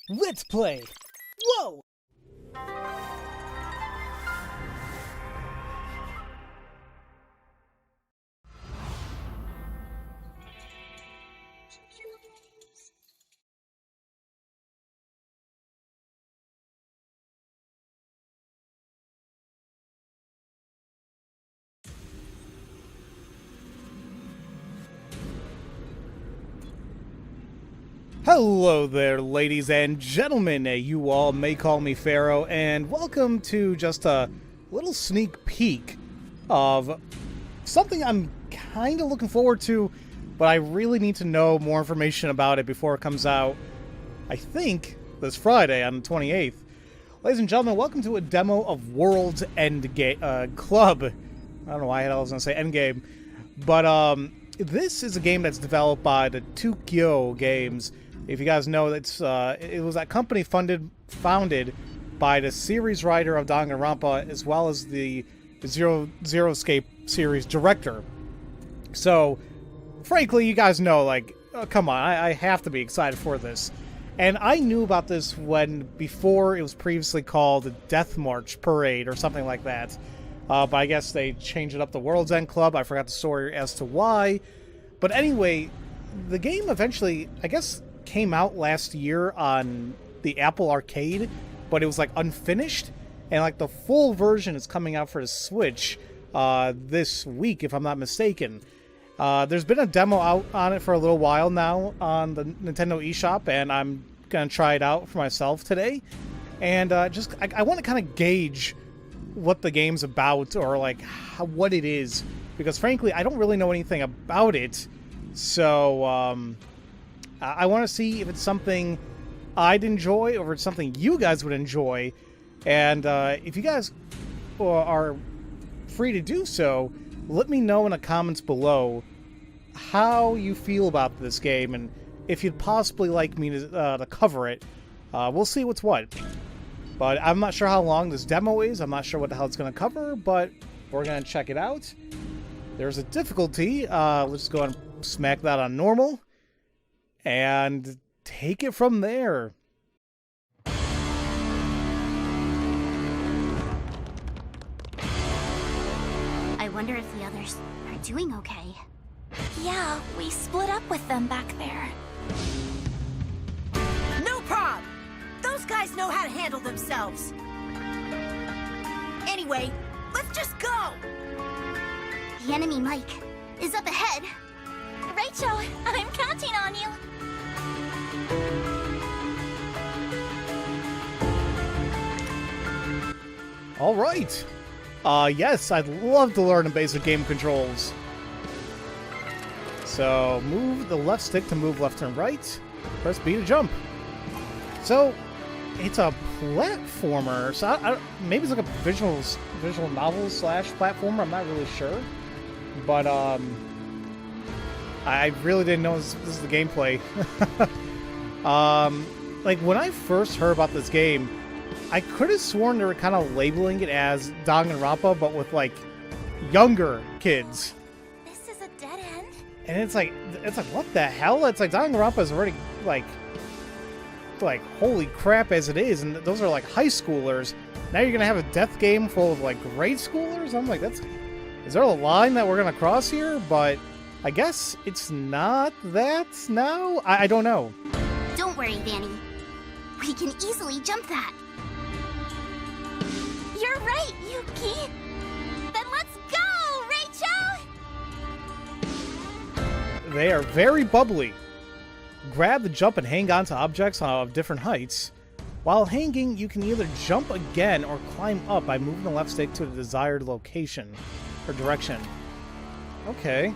Let's play! Whoa! Hello there, ladies and gentlemen. You all may call me Pharaoh, and welcome to just a little sneak peek of something I'm kind of looking forward to, but I really need to know more information about it before it comes out, I think, this Friday on the 28th. Ladies and gentlemen, welcome to a demo of World's End Club. I don't know why I was going to say Endgame, but this is a game that's developed by the Tokyo Games. If you guys know, it was that company founded by the series writer of Danganronpa as well as the Zero Escape series director. So, frankly, you guys know, like, come on, I have to be excited for this. And I knew about this before it was previously called the Death March Parade or something like that. But I guess they changed it up to World's End Club. I forgot the story as to why. But anyway, the game eventually, I guess, came out last year on the Apple Arcade, but it was like unfinished, and like the full version is coming out for the Switch this week, if I'm not mistaken. There's been a demo out on it for a little while now on the Nintendo eShop, and I'm gonna try it out for myself today. And I want to kind of gauge what the game's about, or like what it is, because frankly I don't really know anything about it. So I want to see if it's something I'd enjoy or if it's something you guys would enjoy. And if you guys are free to do so, let me know in the comments below how you feel about this game and if you'd possibly like me to cover it. We'll see what's what. But I'm not sure how long this demo is. I'm not sure what the hell it's going to cover, but we're going to check it out. There's a difficulty. Let's just go ahead and smack that on normal and take it from there. I wonder if the others are doing okay. Yeah, we split up with them back there. No prob! Those guys know how to handle themselves. Anyway, let's just go! The enemy Mike is up ahead. Rachel, I'm counting on you. All right. Yes, I'd love to learn the basic game controls. So, move the left stick to move left and right. Press B to jump. So, it's a platformer. So, maybe it's like a visual novel / platformer. I'm not really sure. But, I really didn't know this is the gameplay. Like, when I first heard about this game, I could have sworn they were kind of labeling it as Danganronpa, but with, like, younger kids. This is a dead end? And it's like, what the hell? It's like Danganronpa is already, like, holy crap as it is, and those are, like, high schoolers. Now you're gonna have a death game full of, like, grade schoolers? I'm like, is there a line that we're gonna cross here? But I guess it's not that now? I don't know. Don't worry, Vanny. We can easily jump that. You're right, Yuki. Then let's go, Rachel! They are very bubbly. Grab the jump and hang on to objects of different heights. While hanging, you can either jump again or climb up by moving the left stick to the desired location or direction. Okay.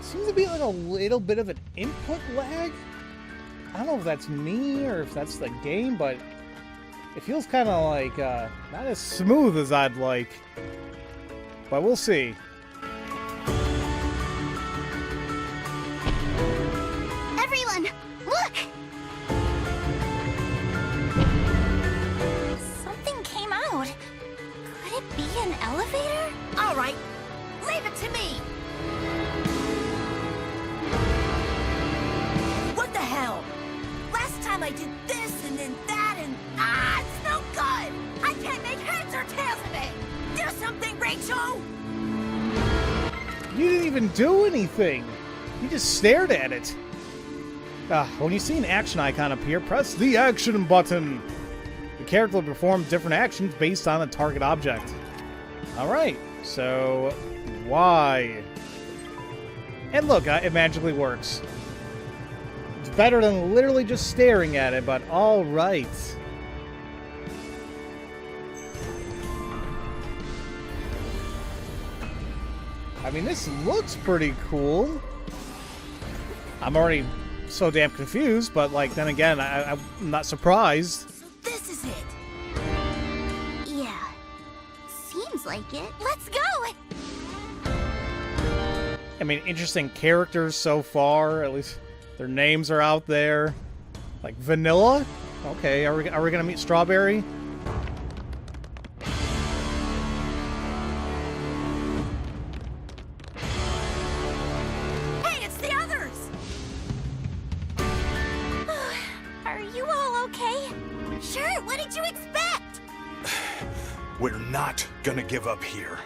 Seems to be like a little bit of an input lag. I don't know if that's me or if that's the game, but it feels kind of like not as smooth as I'd like. But we'll see. Everyone, look! Something came out. Could it be an elevator? All right, leave it to me! didn't do anything. He just stared at it. When you see an action icon appear, press the action button. The character will perform different actions based on the target object. Alright, so why? And look, it magically works. It's better than literally just staring at it, but alright. I mean, this looks pretty cool. I'm already so damn confused, but, like, then again, I'm not surprised. So this is it. Yeah. Seems like it. Let's go! I mean, interesting characters so far. At least their names are out there. Like Vanilla? Okay, are we gonna meet Strawberry? Hey, it's the others! Are you all okay? Sure, what did you expect? We're not gonna give up here.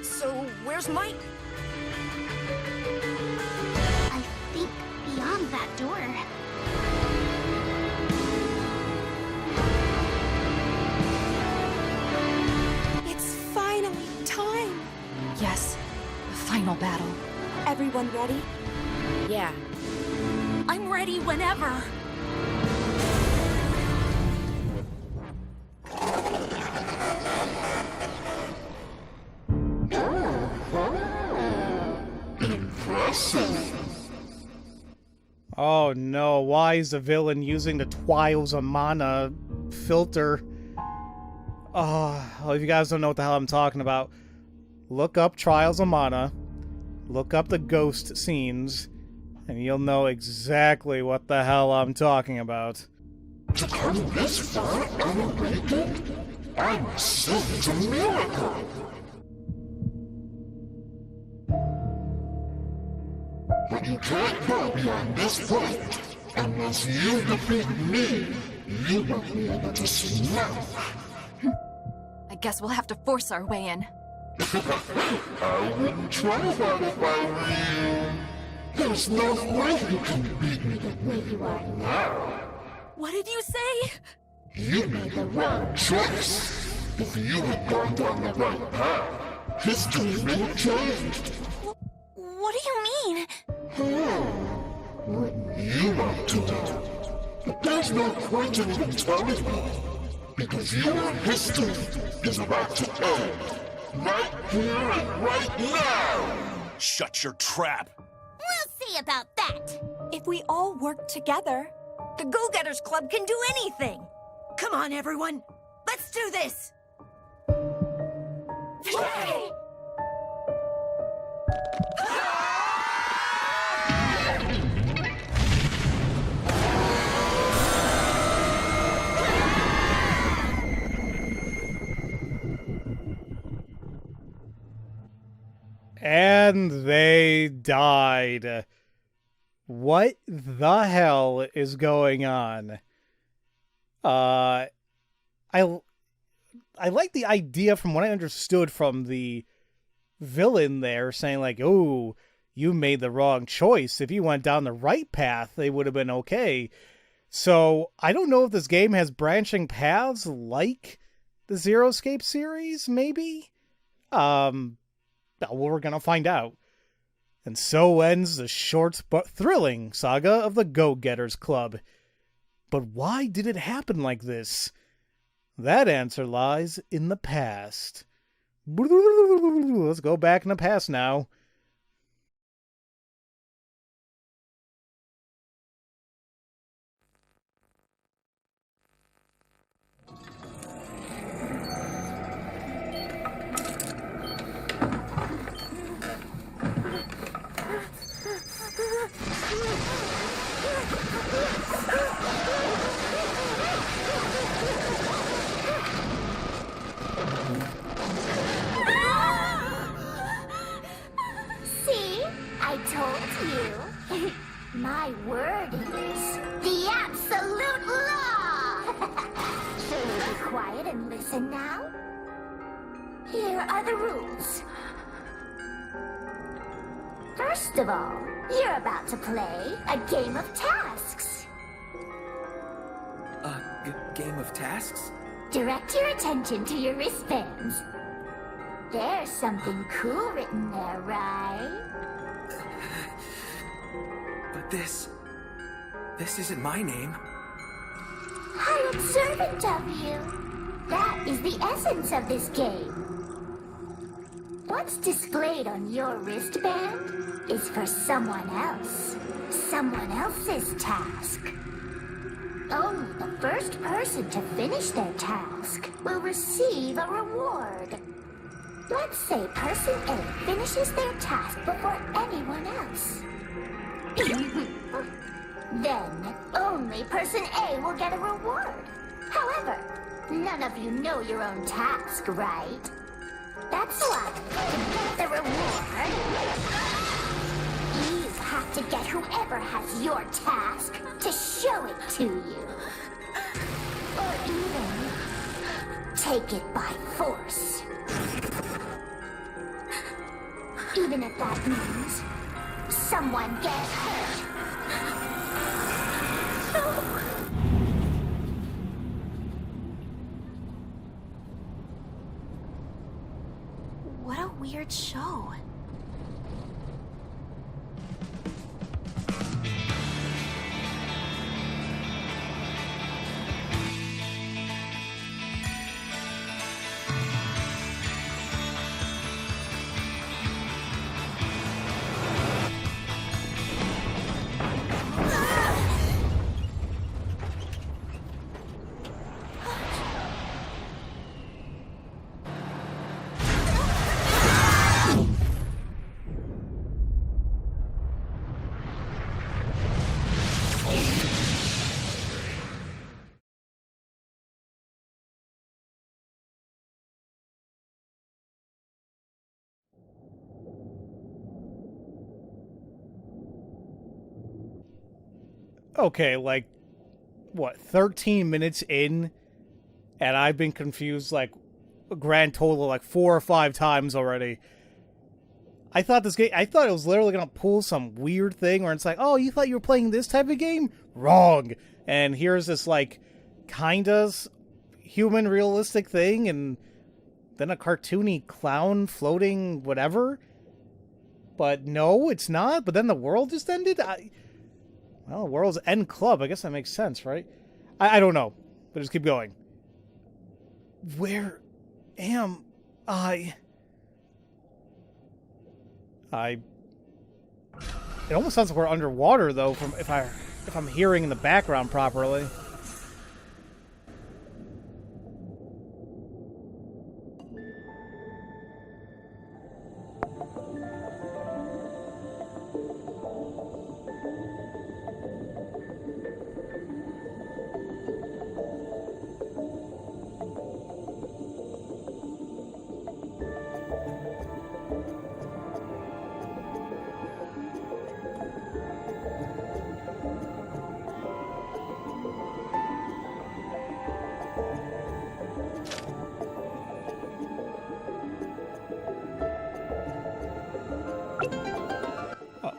So, where's Mike? I think beyond that door. It's finally time! Yes, the final battle. Everyone ready? Yeah. I'm ready whenever. Oh no, why is the villain using the Trials of Mana filter? Oh, if you guys don't know what the hell I'm talking about, look up Trials of Mana, look up the ghost scenes, and you'll know exactly what the hell I'm talking about. To come this far unawakened? I must say it's a miracle. But you can't go beyond this point. Unless you defeat me, you won't be able to see now. I guess we'll have to force our way in. I wouldn't try that if I were you. There's no way you can beat me the way you are now. What did you say? You made the wrong choice. If you had gone down the right path, history may have changed. What do you mean? Wouldn't you want to know? But there's no point in even telling you. Because your history is about to end. Right here and right now! Shut your trap. We'll see about that. If we all work together, The Go-Getters Club can do anything! Come on, everyone! Let's do this! Yay! And they died. What the hell is going on? I like the idea from what I understood from the villain there, saying like, oh, you made the wrong choice. If you went down the right path, they would have been okay. So I don't know if this game has branching paths like the Zero Escape series, maybe? Well, we're gonna find out. And so ends the short but thrilling saga of the Go-Getters Club. But why did it happen like this? That answer lies in the past. Let's go back in the past now. quiet and listen now? Here are the rules. First of all, you're about to play a game of tasks. A game of tasks? Direct your attention to your wristbands. There's something cool written there, right? But this isn't my name. How observant of you. That is the essence of this game. What's displayed on your wristband is for someone else. Someone else's task. Only the first person to finish their task will receive a reward. Let's say person A finishes their task before anyone else. Then, only person A will get a reward. However, none of you know your own task, right? That's why, the reward, you have to get whoever has your task to show it to you. Or even, take it by force. Even if that means someone gets hurt. What a weird show. Okay, like, what, 13 minutes in, and I've been confused, like, a grand total, like, 4 or 5 times already. I thought it was literally gonna pull some weird thing where it's like, oh, you thought you were playing this type of game? Wrong! And here's this, like, kinda human realistic thing, and then a cartoony clown floating whatever? But no, it's not, but then the world just ended? Well, World's End Club. I guess that makes sense, right? I don't know. But just keep going. Where am I? It almost sounds like we're underwater, though, from if I'm hearing in the background properly.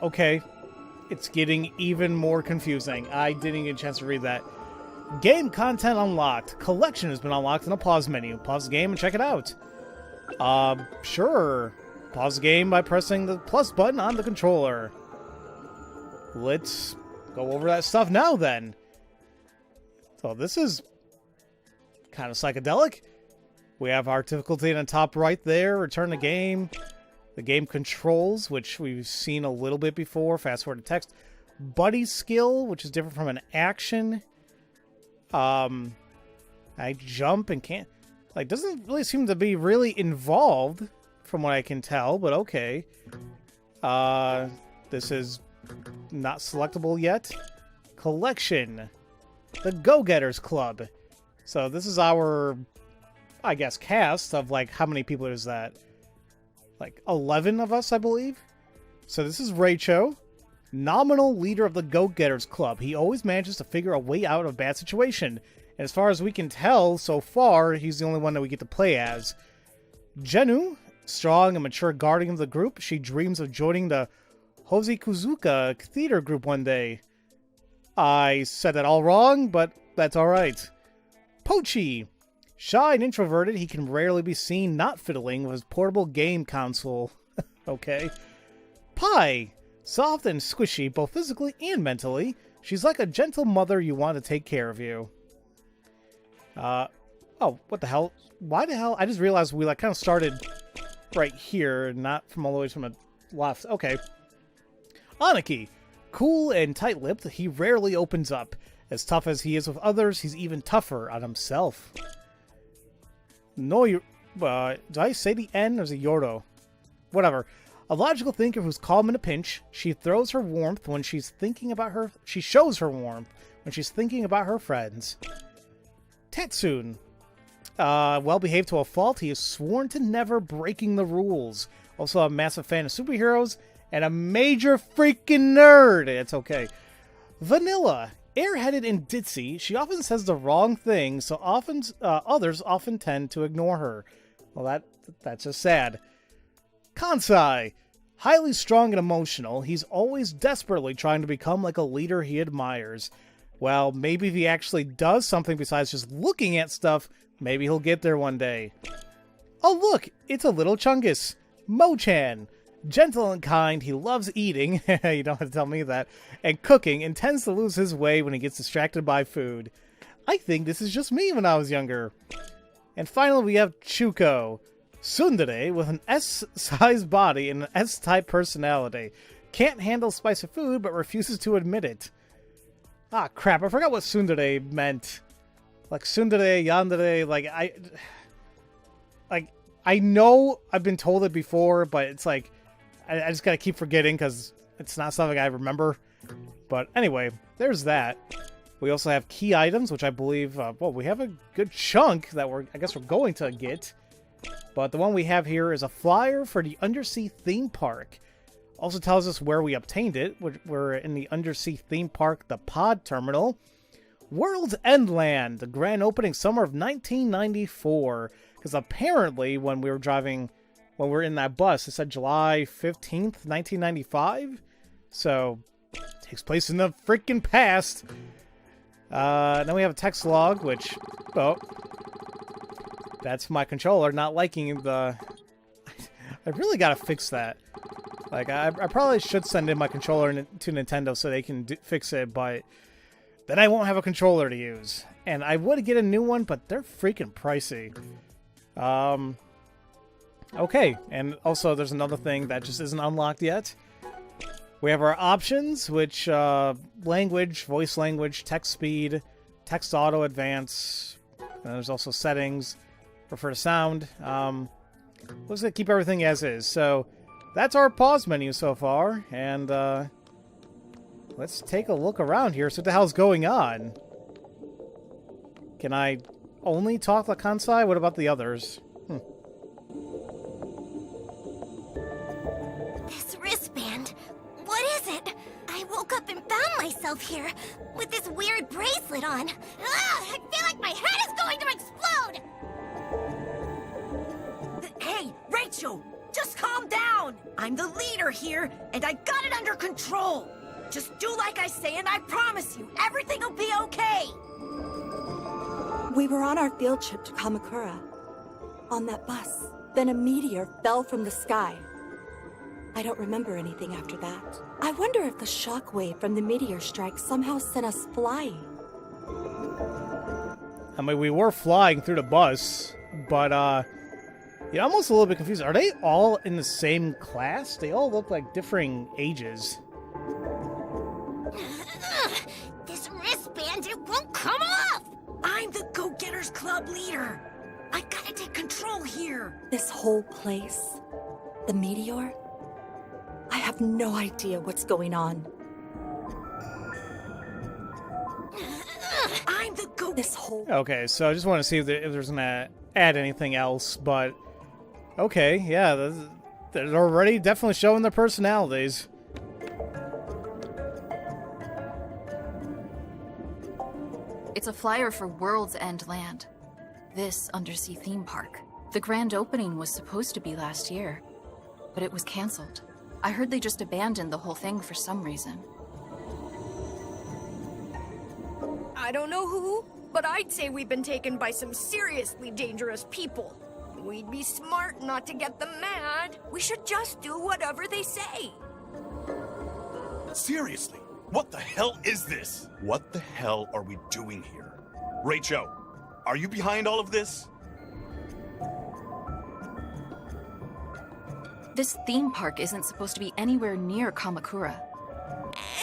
Okay, it's getting even more confusing. I didn't get a chance to read that. Game content unlocked. Collection has been unlocked in a pause menu. Pause the game and check it out. Sure. Pause the game by pressing the plus button on the controller. Let's go over that stuff now, then. So this is kind of psychedelic. We have our difficulty in the top right there. Return the game. The game controls, which we've seen a little bit before. Fast forward to text. Buddy skill, which is different from an action. I jump and can't... Like, doesn't really seem to be really involved, from what I can tell, but okay. This is not selectable yet. Collection. The Go-Getters Club. So this is our, I guess, cast of, like, how many people is that? Like 11 of us, I believe. So this is Raicho, nominal leader of the Go-Getters Club. He always manages to figure a way out of a bad situation And as far as we can tell so far, he's the only one that we get to play as. Jenu, strong and mature guardian of the group, she dreams of joining the Hosikuzuka theater group one day. I said that all wrong, but that's alright. Pochi, shy and introverted, he can rarely be seen not fiddling with his portable game console. Okay. Pi, soft and squishy, both physically and mentally. She's like a gentle mother you want to take care of you. Oh, what the hell? Why the hell? I just realized we kind of started right here, not from all the way from the left. Okay. Aniki, cool and tight-lipped, he rarely opens up. As tough as he is with others, he's even tougher on himself. No, did I say the N or is it Yoro? Whatever. A logical thinker who's calm in a pinch. She throws her warmth when she's thinking about her. She shows her warmth when she's thinking about her friends. Tetsun. Well behaved to a fault. He is sworn to never breaking the rules. Also a massive fan of superheroes and a major freaking nerd. It's okay. Vanilla. Airheaded and ditzy, she often says the wrong thing, so others often tend to ignore her. Well, that's just sad. Kansai. Highly strong and emotional, he's always desperately trying to become like a leader he admires. Well, maybe if he actually does something besides just looking at stuff, maybe he'll get there one day. Oh look, it's a little Chungus. Mo-chan. Gentle and kind, he loves eating, you don't have to tell me that, and cooking, and tends to lose his way when he gets distracted by food. I think this is just me when I was younger. And finally we have Chuko. Tsundere, with an S-sized body and an S-type personality. Can't handle spicy food, but refuses to admit it. Ah, crap, I forgot what tsundere meant. Like, tsundere, yandere, I know I've been told it before, but it's like, I just gotta keep forgetting because it's not something I remember. But anyway, there's that. We also have key items, which I believe, well, we have a good chunk that I guess we're going to get. But the one we have here is a flyer for the Undersea Theme Park. Also tells us where we obtained it. We're in the Undersea Theme Park, the Pod Terminal. World's End Land, the grand opening summer of 1994. Because apparently when we were in that bus, it said July 15th, 1995. So, it takes place in the freaking past. Then we have a text log, which, oh, that's my controller not liking the... I really gotta fix that. Like, I probably should send in my controller to Nintendo so they can fix it, but then I won't have a controller to use. And I would get a new one, but they're freaking pricey. Okay, and also there's another thing that just isn't unlocked yet. We have our options, which, language, voice language, text speed, text auto advance, and there's also settings, prefer to sound. Looks like keep everything as is. So that's our pause menu so far, and let's take a look around here. So what the hell's going on? Can I only talk like Kansai? What about the others? This wristband, what is it? I woke up and found myself here with this weird bracelet on. I feel like my head is going to explode! Hey, Rachel, just calm down. I'm the leader here, and I got it under control. Just do like I say, and I promise you, everything will be okay. We were on our field trip to Kamakura. On that bus, then a meteor fell from the sky. I don't remember anything after that. I wonder if the shockwave from the meteor strike somehow sent us flying. I mean, we were flying through the bus, but, yeah, I'm almost a little bit confused. Are they all in the same class? They all look like differing ages. This wristband, it won't come off! I'm the Go-Getters Club leader. I gotta take control here. This whole place, the meteor, I have no idea what's going on. I'm the This whole... Okay, so I just want to see if there's gonna add anything else, but... Okay, yeah, they're already definitely showing their personalities. It's a flyer for World's End Land. This undersea theme park. The grand opening was supposed to be last year, but it was canceled. I heard they just abandoned the whole thing for some reason. I don't know who, but I'd say we've been taken by some seriously dangerous people. We'd be smart not to get them mad. We should just do whatever they say. Seriously, what the hell is this? What the hell are we doing here? Rachel, are you behind all of this? This theme park isn't supposed to be anywhere near Kamakura.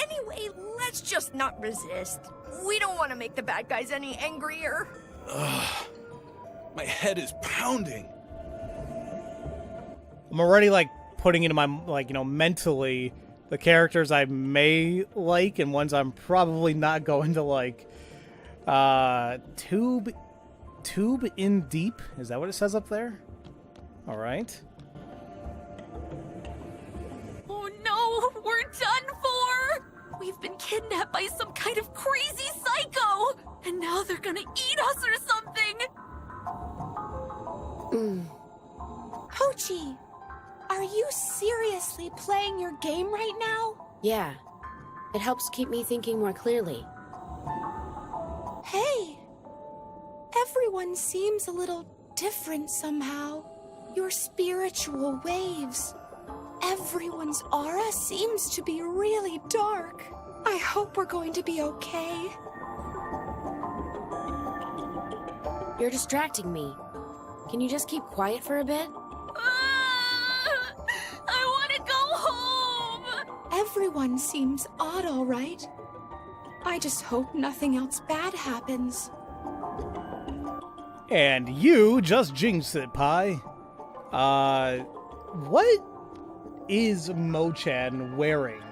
Anyway, let's just not resist. We don't want to make the bad guys any angrier. Ugh, my head is pounding. I'm already like putting into my mentally the characters I may like and ones I'm probably not going to like. Tube in deep. Is that what it says up there? All right. Oh no, we're done for! We've been kidnapped by some kind of crazy psycho! And now they're gonna eat us or something! Pochi, are you seriously playing your game right now? Yeah. It helps keep me thinking more clearly. Hey, everyone seems a little different somehow. Your spiritual waves. Everyone's aura seems to be really dark. I hope we're going to be okay. You're distracting me. Can you just keep quiet for a bit? I want to go home! Everyone seems odd, all right. I just hope nothing else bad happens. And you just jinxed it, Pi. What is Mochan wearing?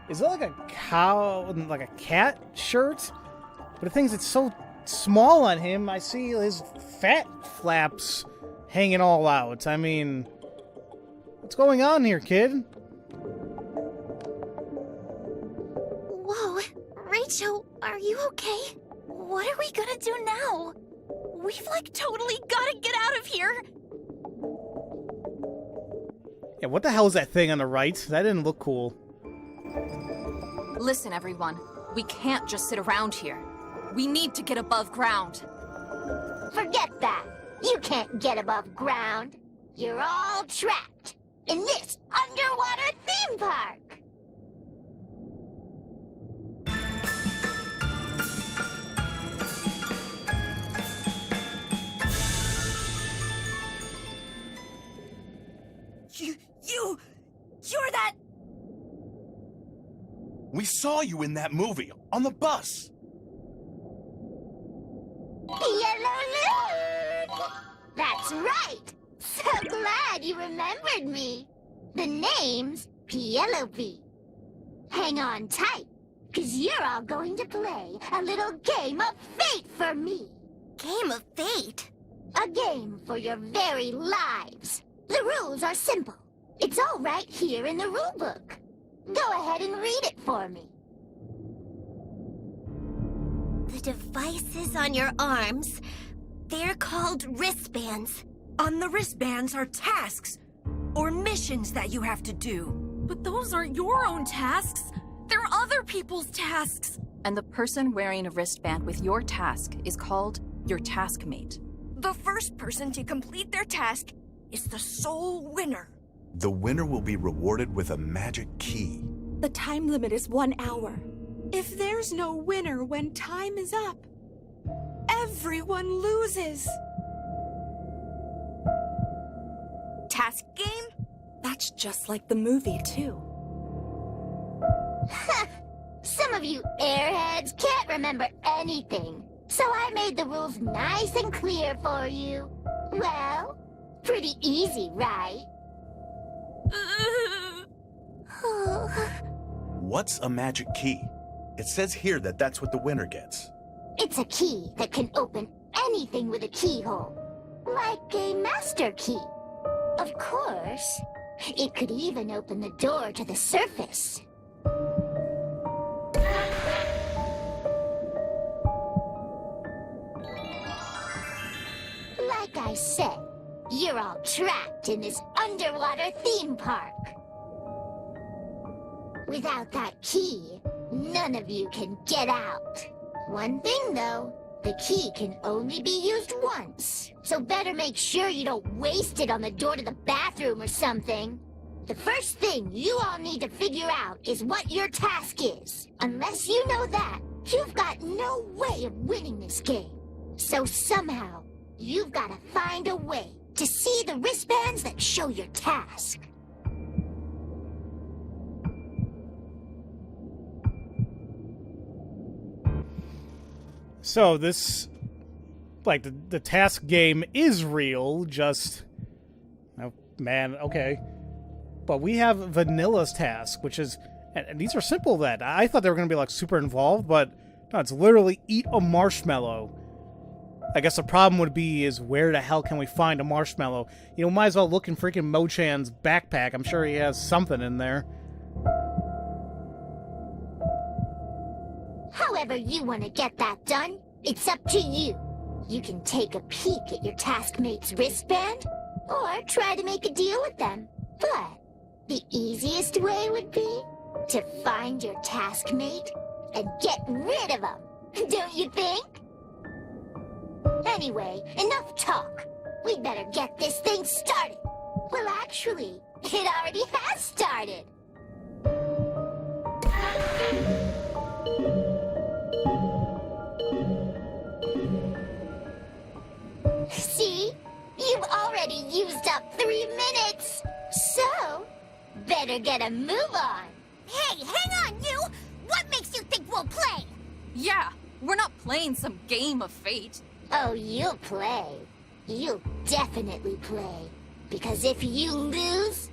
Is it like a cow, like a cat shirt? But the thing is, it's so small on him, I see his fat flaps hanging all out. I mean, what's going on here, kid? Whoa, Rachel, are you okay? What are we gonna do now? We've like totally gotta get out of here. Yeah, what the hell is that thing on the right? That didn't look cool. Listen, everyone. We can't just sit around here. We need to get above ground. Forget that. You can't get above ground. You're all trapped in this underwater theme park. You're that... We saw you in that movie, on the bus. Yellow Loon! That's right! So glad you remembered me. The name's Penelope. Hang on tight, because you're all going to play a little game of fate for me. Game of fate? A game for your very lives. The rules are simple. It's all right here in the rulebook. Go ahead and read it for me. The devices on your arms, they're called wristbands. On the wristbands are tasks or missions that you have to do. But those aren't your own tasks. They're other people's tasks. And the person wearing a wristband with your task is called your taskmate. The first person to complete their task is the sole winner. The winner will be rewarded with a magic key. The time limit is 1 hour. If there's no winner when time is up, everyone loses. Task game? That's just like the movie, too. Some of you airheads can't remember anything, so I made the rules nice and clear for you. Well, pretty easy, right? What's a magic key? It says here that that's what the winner gets. It's a key that can open anything with a keyhole, like a master key. Of course, it could even open the door to the surface. like I said, you're all trapped in this underwater theme park. Without that key, none of you can get out. One thing, though, the key can only be used once. So better make sure you don't waste it on the door to the bathroom or something. The first thing you all need to figure out is what your task is. Unless you know that, you've got no way of winning this game. So somehow, you've got to find a way to see the wristbands that show your task. So this, like, the task game is real, just... Oh, man, okay. But we have Vanilla's task, which is... And these are simple then. I thought they were going to be, like, super involved, but no, it's literally eat a marshmallow. I guess the problem would be is where the hell can we find a marshmallow? You know, might as well look in freaking Mo-chan's backpack. I'm sure he has something in there. However you want to get that done, it's up to you. You can take a peek at your taskmate's wristband, or try to make a deal with them. But the easiest way would be to find your taskmate and get rid of him. Don't you think? Anyway, enough talk. We'd better get this thing started. Well, actually, it already has started. See? You've already used up 3 minutes. So, better get a move on. Hey, hang on, you! What makes you think we'll play? Yeah, we're not playing some game of fate. Oh, you'll play. You'll definitely play. Because if you lose...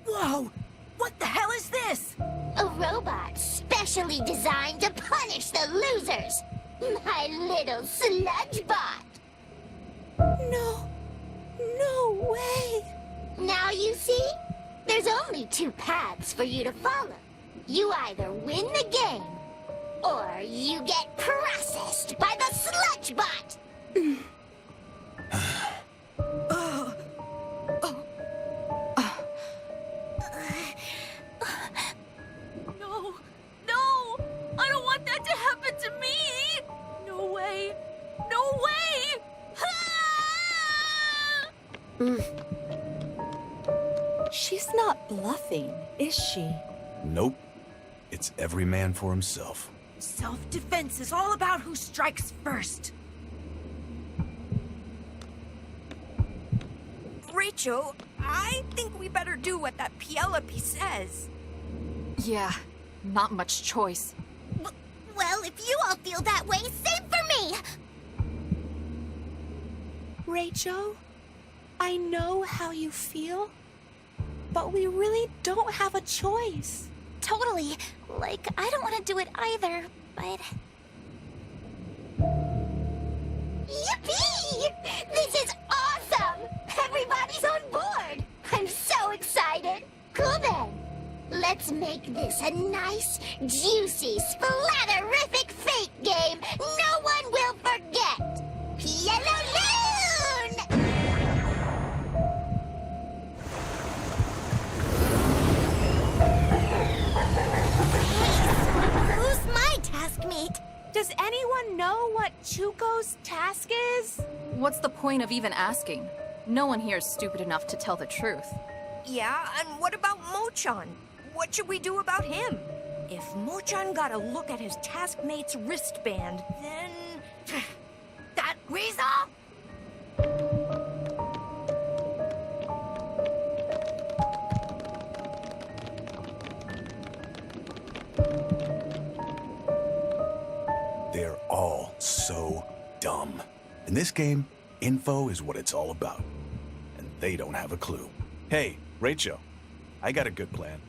Whoa! What the hell is this? A robot specially designed to punish the losers. My little sludge bot. No. No way. Now you see? There's only 2 paths for you to follow. You either win the game, or you get processed by the sludge bot. No, no! I don't want that to happen to me! No way! No way! She's not bluffing, is she? Nope. It's every man for himself. Self-defense is all about who strikes first. Rachel, I think we better do what that Penelope says. Yeah, not much choice. Well, if you all feel that way, same for me! Rachel, I know how you feel, but we really don't have a choice. Totally. Like, I don't want to do it either, but... Yippee! This is awesome! Everybody's on board! I'm so excited! Cool then. Let's make this a nice, juicy, splatterific fate game no one will forget! Yellow Loon! Who's my taskmate? Does anyone know what Chuko's task is? What's the point of even asking? No one here is stupid enough to tell the truth. Yeah, and what about Mo-chan? What should we do about him? If Mo-chan got a look at his taskmate's wristband, then... That weasel? They're all dumb. In this game, info is what it's all about. And they don't have a clue. Hey, Rachel, I got a good plan.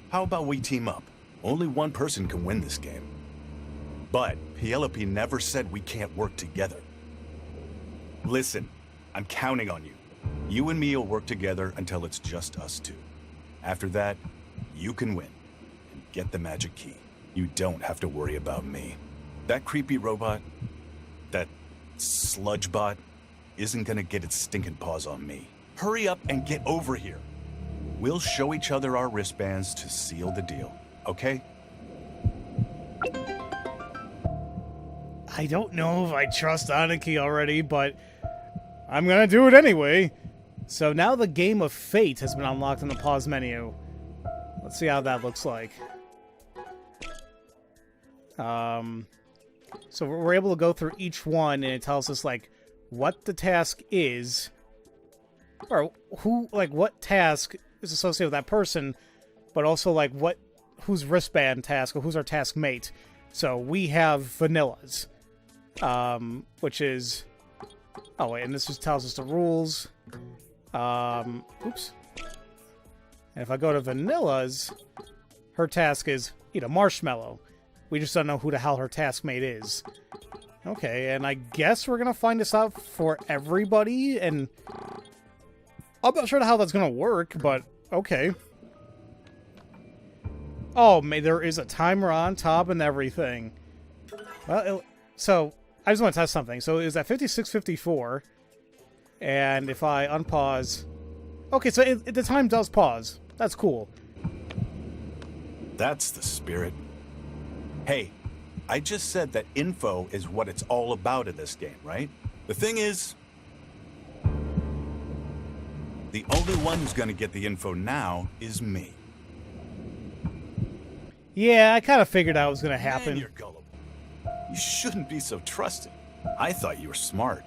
How about we team up? Only one person can win this game. But Penelope never said we can't work together. Listen, I'm counting on you. You and me will work together until it's just us two. After that, you can win and get the magic key. You don't have to worry about me. That creepy robot, that sludge bot, isn't gonna get its stinking paws on me. Hurry up and get over here. We'll show each other our wristbands to seal the deal, okay? I don't know if I trust Aniki already, but I'm gonna do it anyway. So now the Game of Fate has been unlocked in the pause menu. Let's see how that looks like. So we're able to go through each one, and it tells us, like, what the task is, or who, like, what task is associated with that person, but also, like, whose wristband task, or who's our task mate. So we have Vanilla's, which is, oh wait, and this just tells us the rules. Oops. And if I go to Vanilla's, her task is eat a marshmallow. We just don't know who the hell her task mate is. Okay, and I guess we're gonna find this out for everybody, and I'm not sure how that's gonna work, but okay. Oh, there is a timer on top and everything. Well, so I just want to test something. So is that 56:54? And if I unpause, okay, so the time does pause. That's cool. That's the spirit. Hey, I just said that info is what it's all about in this game, right? The thing is, the only one who's gonna get the info now is me. Yeah, I kind of figured out what was going to happen. Man, you're gullible. You shouldn't be so trusting. I thought you were smart.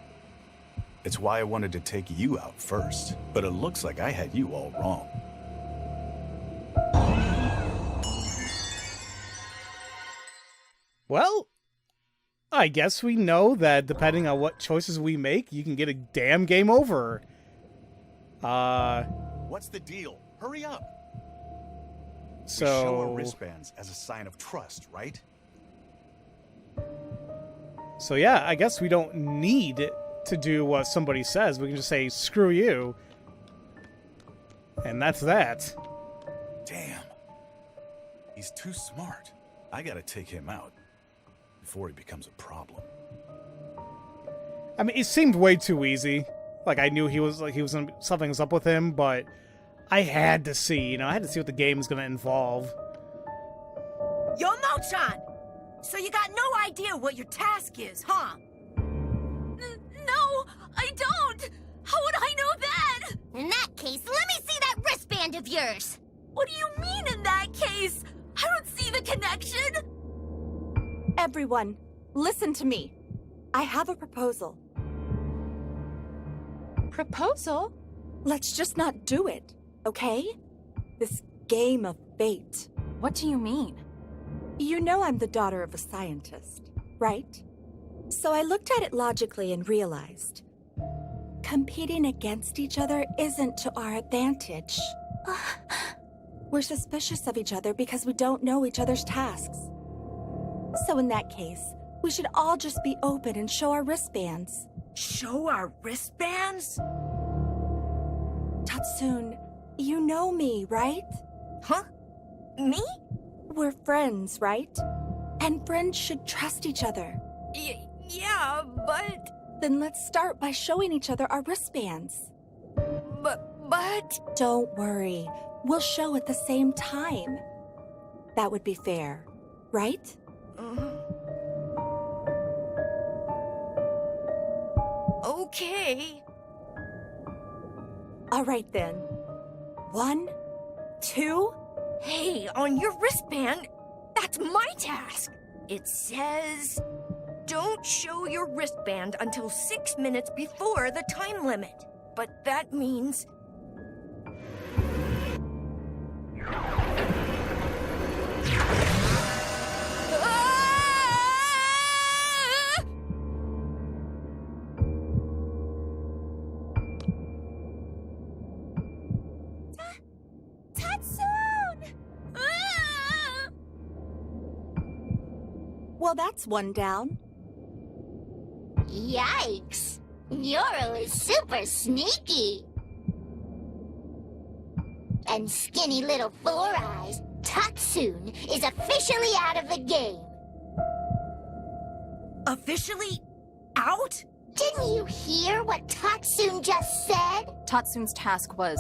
It's why I wanted to take you out first. But it looks like I had you all wrong. Well, I guess we know that depending on what choices we make, you can get a damn game over. What's the deal? Hurry up. So, we show our wristbands as a sign of trust, right? So yeah, I guess we don't need to do what somebody says. We can just say, screw you. And that's that. Damn. He's too smart. I gotta take him out before he becomes a problem. I mean, it seemed way too easy. Like, I knew something was up with him, but I had to see, I had to see what the game was going to involve. Yo, Mochan! So you got no idea what your task is, huh? No, I don't! How would I know that? In that case, let me see that wristband of yours! What do you mean in that case? I don't see the connection! Everyone, listen to me. I have a proposal. Proposal? Let's just not do it, okay? This game of fate. What do you mean? You know I'm the daughter of a scientist, right? So I looked at it logically and realized competing against each other isn't to our advantage. We're suspicious of each other because we don't know each other's tasks. So in that case, we should all just be open and show our wristbands. Show our wristbands? Tatsun, you know me, right? Huh? Me? We're friends, right? And friends should trust each other. Yeah, but... Then let's start by showing each other our wristbands. But... Don't worry. We'll show at the same time. That would be fair, right? Okay. All right, then. 1, 2... Hey, on your wristband, that's my task. It says, don't show your wristband until 6 minutes before the time limit. But that means... Well, that's one down. Yikes! Nyoro is super sneaky. And skinny little Four Eyes, Tatsun, is officially out of the game. Officially out? Didn't you hear what Tatsun just said? Tatsun's task was,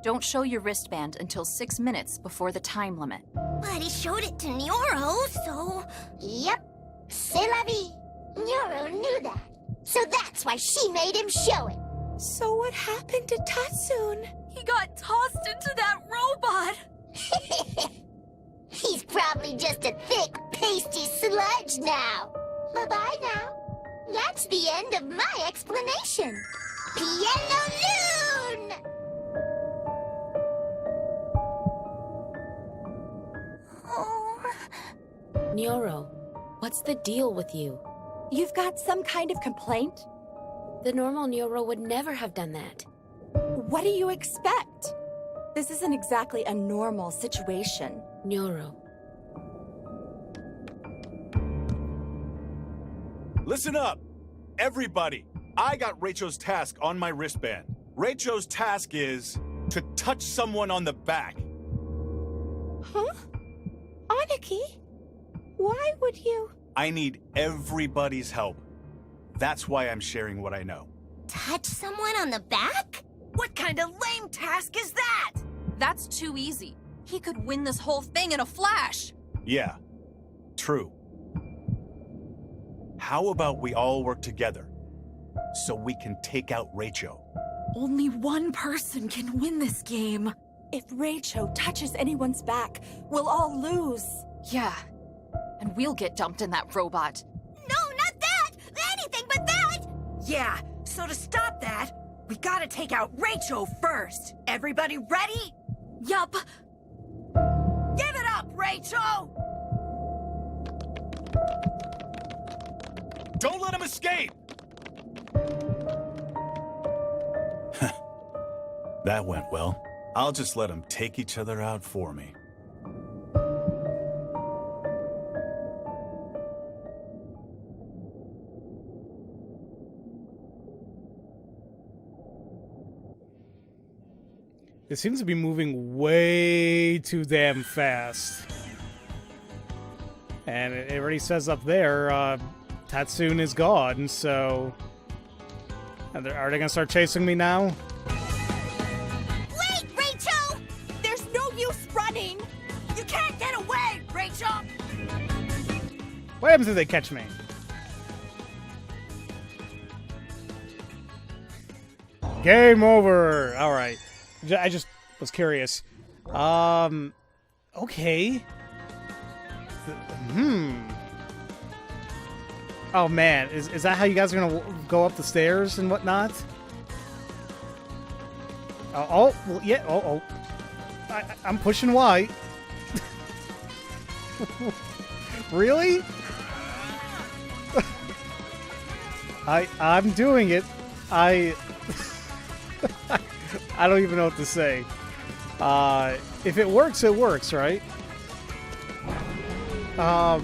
don't show your wristband until 6 minutes before the time limit. But he showed it to Nyoro, so... Yep. C'est la vie. Nyoro knew that. So that's why she made him show it. So what happened to Tatsun? He got tossed into that robot! He's probably just a thick, pasty sludge now. Bye-bye now. That's the end of my explanation. Piano Loon! Nyoro, what's the deal with you? You've got some kind of complaint? The normal Nyoro would never have done that. What do you expect? This isn't exactly a normal situation. Nyoro. Listen up! Everybody! I got Rachel's task on my wristband. Rachel's task is to touch someone on the back. Huh? Aniki? Why would you? I need everybody's help. That's why I'm sharing what I know. Touch someone on the back? What kind of lame task is that? That's too easy. He could win this whole thing in a flash. Yeah, true. How about we all work together so we can take out Rachel? Only one person can win this game. If Rachel touches anyone's back, we'll all lose. Yeah, and we'll get dumped in that robot. No, not that! Anything but that! Yeah, so to stop that, we gotta take out Rachel first. Everybody ready? Yup. Give it up, Rachel! Don't let him escape! That went well. I'll just let them take each other out for me. It seems to be moving way too damn fast. And it already says up there, Tatsun is gone, so... Are they gonna start chasing me now? Wait, Rachel! There's no use running! You can't get away, Rachel! What happens if they catch me? Game over! Alright. I just was curious. Okay. Oh man, is that how you guys are gonna go up the stairs and whatnot? Oh, well, yeah, I'm pushing Y. Really? I'm doing it. I don't even know what to say. If it works, right? Now,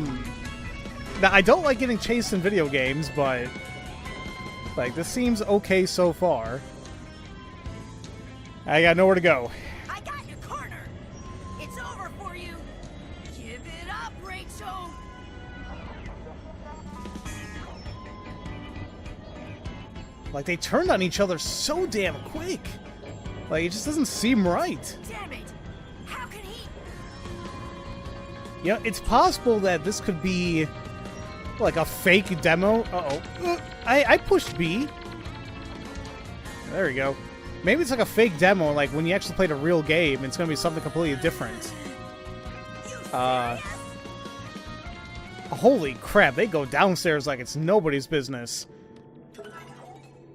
I don't like getting chased in video games, but like this seems okay so far. I got nowhere to go. I got your corner. It's over for you. Give it up, Rachel. Like they turned on each other so damn quick. Like it just doesn't seem right. Damn it. How can he? You know, it's possible that this could be like a fake demo. Uh-oh. I pushed B. There we go. Maybe it's like a fake demo, like when you actually played a real game, it's gonna be something completely different. Holy crap, they go downstairs like it's nobody's business.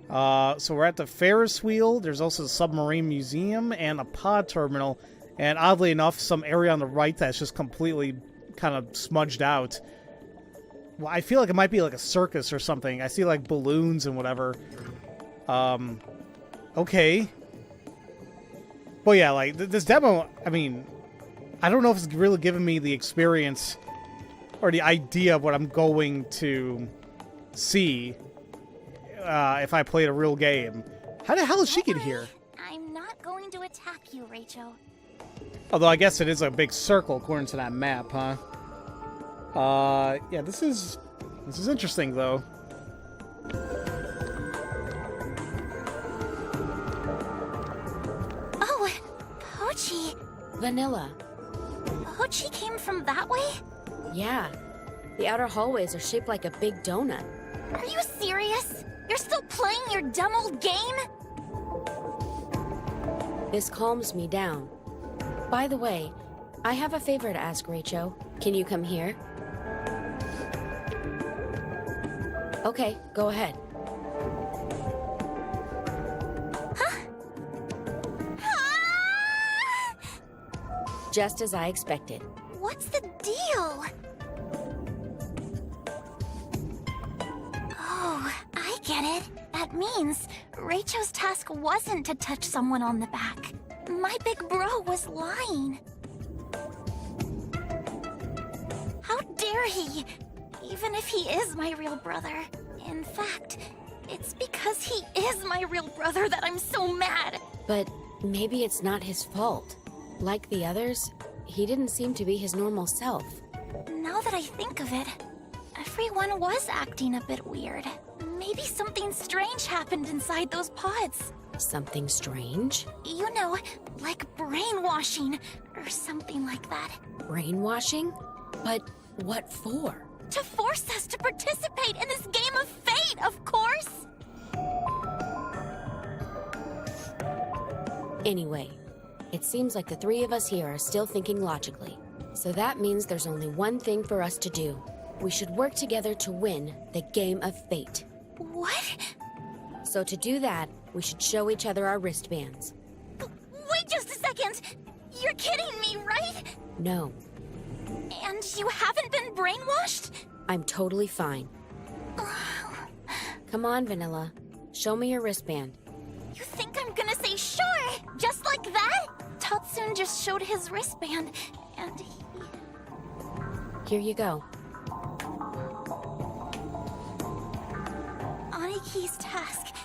So we're at the Ferris wheel. There's also the submarine museum and a pod terminal. And oddly enough, some area on the right that's just completely kind of smudged out. Well, I feel like it might be like a circus or something. I see like balloons and whatever. Okay. Well, yeah, like this demo, I mean, I don't know if it's really giving me the experience or the idea of what I'm going to see if I played a real game. How the hell did she get here? I'm not going to attack you, Rachel. Although I guess it is a big circle according to that map, huh? Yeah, this is interesting though. Oh, Pochi. Vanilla. Pochi came from that way? Yeah. The outer hallways are shaped like a big donut. Are you serious? You're still playing your dumb old game? This calms me down. By the way, I have a favor to ask, Rachel. Can you come here? Okay, go ahead. Just as I expected. What's the deal? Oh, I get it. That means Rachel's task wasn't to touch someone on the back. My big bro was lying. How dare he? Even if he is my real brother. In fact, it's because he is my real brother that I'm so mad. But maybe it's not his fault. Like the others, he didn't seem to be his normal self. Now that I think of it, everyone was acting a bit weird. Maybe something strange happened inside those pods. Something strange? You know, like brainwashing, or something like that. Brainwashing? But what for? To force us to participate in this game of fate, of course! Anyway, it seems like the three of us here are still thinking logically. So that means there's only one thing for us to do. We should work together to win the game of fate. What? So to do that, we should show each other our wristbands. Wait just a second! You're kidding me, right? No, And you haven't been brainwashed? I'm totally fine. Come on, Vanilla. Show me your wristband. You think I'm gonna say sure, just like that? Tatsun just showed his wristband, and he... Here you go. Aniki's task.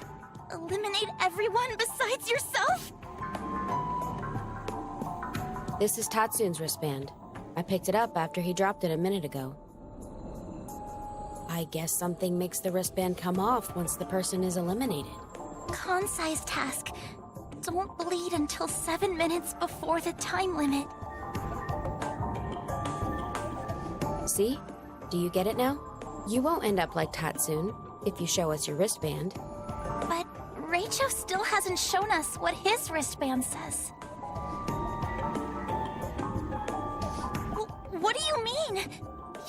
Eliminate everyone besides yourself? This is Tatsun's wristband. I picked it up after he dropped it a minute ago. I guess something makes the wristband come off once the person is eliminated. Kansai's task. Don't bleed until 7 minutes before the time limit. See? Do you get it now? You won't end up like Tatsun if you show us your wristband. But Rachel still hasn't shown us what his wristband says. What do you mean?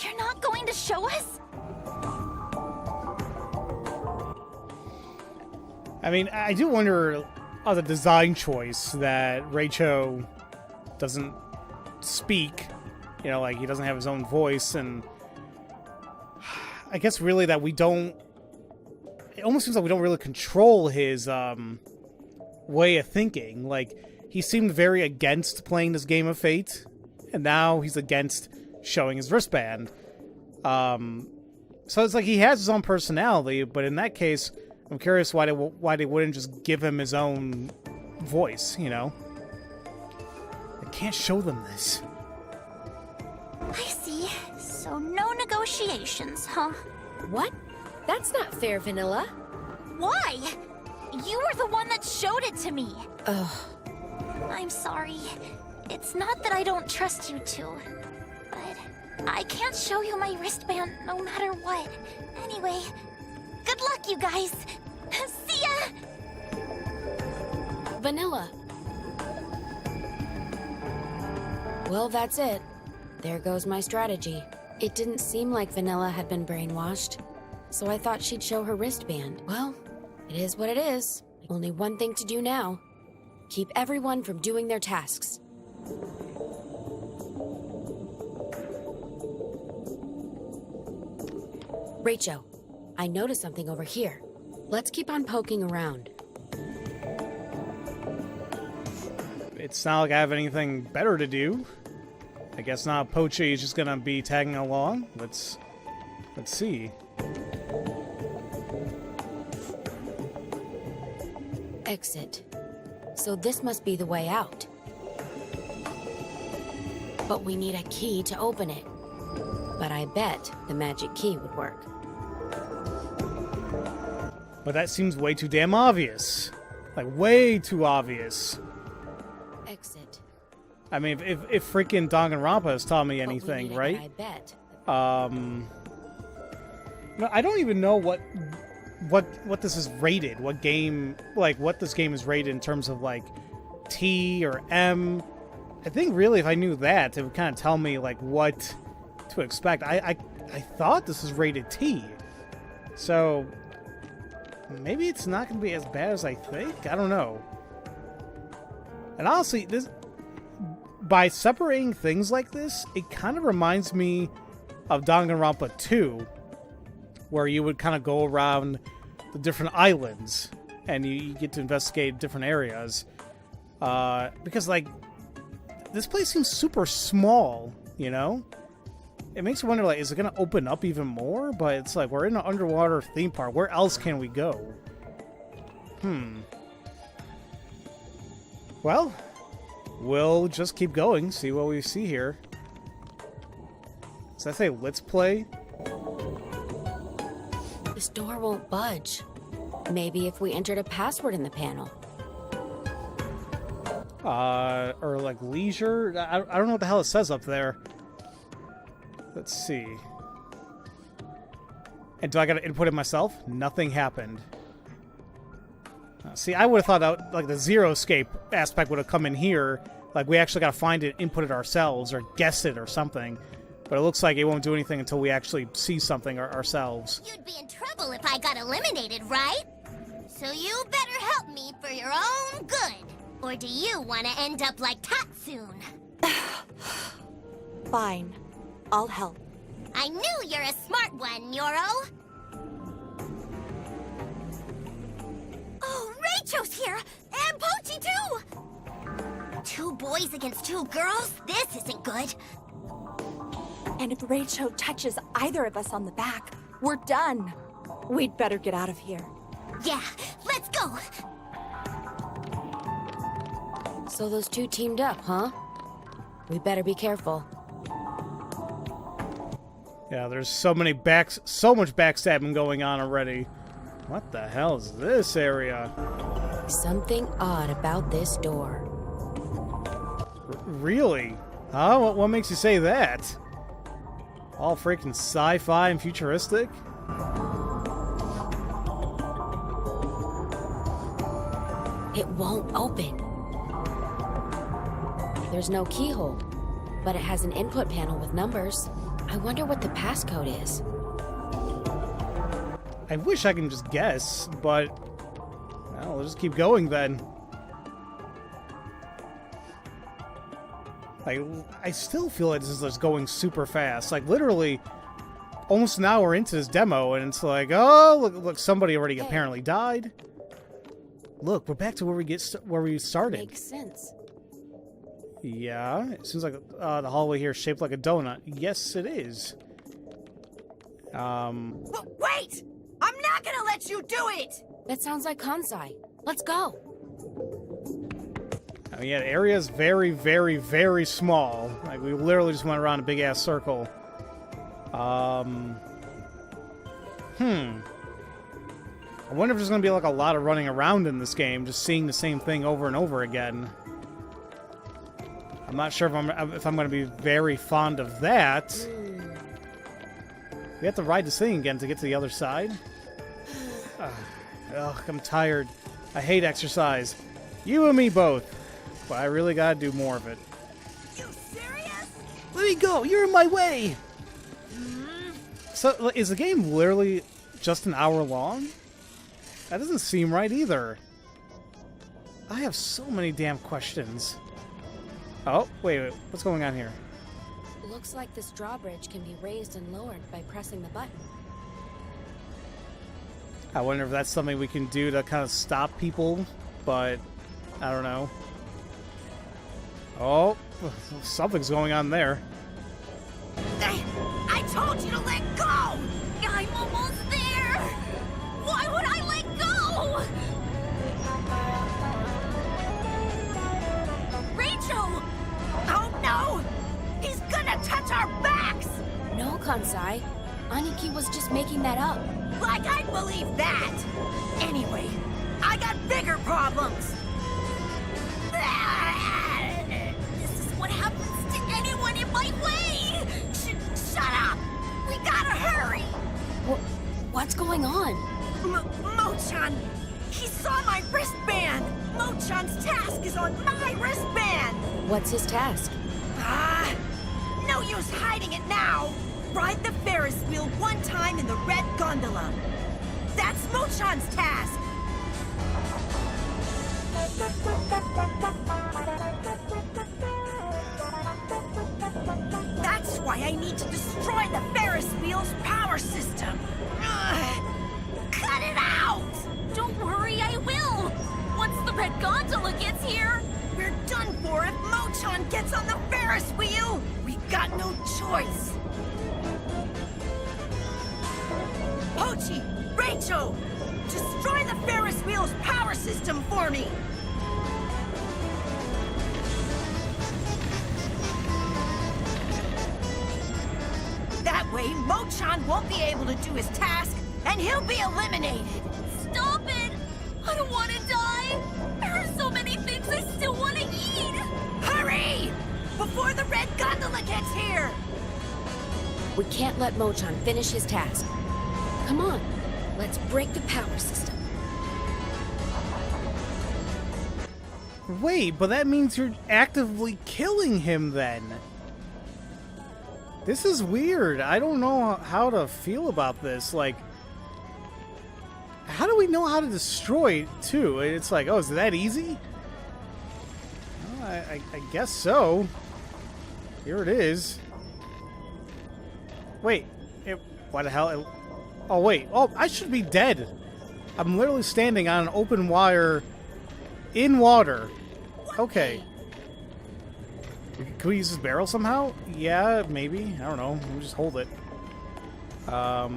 You're not going to show us? I mean, I do wonder on the design choice that Rachel doesn't speak. You know, like he doesn't have his own voice, and I guess really that we don't... It almost seems like we don't really control his way of thinking. Like, he seemed very against playing this game of fate, and now he's against showing his wristband. So it's like he has his own personality, but in that case, I'm curious why they wouldn't just give him his own voice, you know? I can't show them this. I see. So no negotiations, huh? What? That's not fair, Vanilla. Why? You were the one that showed it to me. Ugh. I'm sorry. It's not that I don't trust you two, but I can't show you my wristband no matter what. Anyway, good luck, you guys. See ya! Vanilla. Well, that's it. There goes my strategy. It didn't seem like Vanilla had been brainwashed, so I thought she'd show her wristband. Well, it is what it is. Only one thing to do now. Keep everyone from doing their tasks. Rachel, I noticed something over here. Let's keep on poking around. It's not like I have anything better to do. I guess now Pochi is just gonna be tagging along. Let's see. Exit. So this must be the way out. But we need a key to open it. But I bet the magic key would work. But that seems way too damn obvious. Like, way too obvious. Exit. I mean, if freaking Danganronpa has taught me anything, right? I bet. No, I don't even know what this is rated. What game, like, what this game is rated in terms of, like, T or M. I think, really, if I knew that, it would kind of tell me, like, what to expect. I thought this was rated T. So, maybe it's not going to be as bad as I think? I don't know. And honestly, by separating things like this, it kind of reminds me of Danganronpa 2, where you would kind of go around the different islands, and you get to investigate different areas. Because, like, this place seems super small, you know? It makes you wonder, like, is it going to open up even more? But it's like, we're in an underwater theme park. Where else can we go? Well, we'll just keep going, see what we see here. Does that say, let's play? This door won't budge. Maybe if we entered a password in the panel. Or like leisure? I don't know what the hell it says up there. Let's see. And do I gotta input it myself? Nothing happened. See, I would have thought that, like, the zero escape aspect would have come in here. Like, we actually gotta find it, input it ourselves, or guess it or something. But it looks like it won't do anything until we actually see something ourselves. You'd be in trouble if I got eliminated, right? So you better help me for your own good. Or do you want to end up like Tatsun? Fine. I'll help. I knew you're a smart one, Nyoro. Oh, Rachel's here! And Pochi, too! 2 boys against 2 girls? This isn't good. And if Rachel touches either of us on the back, we're done. We'd better get out of here. Yeah, let's go! So those 2 teamed up, huh? We better be careful. Yeah, there's so much backstabbing going on already. What the hell is this area? Something odd about this door. Really? Huh? What makes you say that? All freaking sci-fi and futuristic? It won't open. There's no keyhole, but it has an input panel with numbers. I wonder what the passcode is. I wish I can just guess, but well, we'll just keep going then. Like, I still feel like this is just going super fast. Like, literally, almost an hour into this demo, and it's like, oh, look, somebody already apparently died. Look, we're back to where we started. Makes sense. Yeah, it seems like the hallway here is shaped like a donut. Yes, it is. Wait! I'm not gonna let you do it! That sounds like Kansai. Let's go. Oh, yeah, the area is very, very, very small. Like, we literally just went around a big-ass circle. I wonder if there's gonna be, like, a lot of running around in this game, just seeing the same thing over and over again. I'm not sure if I'm going to be very fond of that. We have to ride this thing again to get to the other side. Ugh, I'm tired. I hate exercise. You and me both. But I really got to do more of it. You serious? Let me go! You're in my way! So, is the game literally just an hour long? That doesn't seem right either. I have so many damn questions. Oh, wait, what's going on here? Looks like this drawbridge can be raised and lowered by pressing the button. I wonder if that's something we can do to kind of stop people, but I don't know. Oh, something's going on there. I told you to let go! I'm almost there! Why would I let go? Rachel! Oh no! He's gonna touch our backs! No, Kansai. Aniki was just making that up. Like I believe that! Anyway, I got bigger problems! This is what happens to anyone in my way! Shut up! We gotta hurry! What's going on? Mo-chan! He saw my wristband! Mo-chan's task is on my wristband! What's his task? No use hiding it now! Ride the Ferris wheel one time in the red gondola. That's Mo-chan's task! That's why I need to destroy the Ferris wheel's power system. Cut it out! Don't worry, I will! Once the red gondola gets here! We're done for if Mo-chan gets on the Ferris wheel! We got no choice! Pochi! Rachel! Destroy the Ferris wheel's power system for me! That way, Mo-chan won't be able to do his task, and he'll be eliminated! Stop it! I don't want to die! There are so many things I still want to eat! Hurry! Before the red gondola gets here! We can't let Mo-chan finish his task. Come on, let's break the power system. Wait, but that means you're actively killing him then. This is weird. I don't know how to feel about this. Like, how do we know how to destroy it, too? It's like, oh, is it that easy? Well, I guess so. Here it is. Wait. What the hell? Oh, wait. Oh, I should be dead. I'm literally standing on an open wire in water. Okay. Can we use this barrel somehow? Yeah, maybe. I don't know. We'll just hold it. I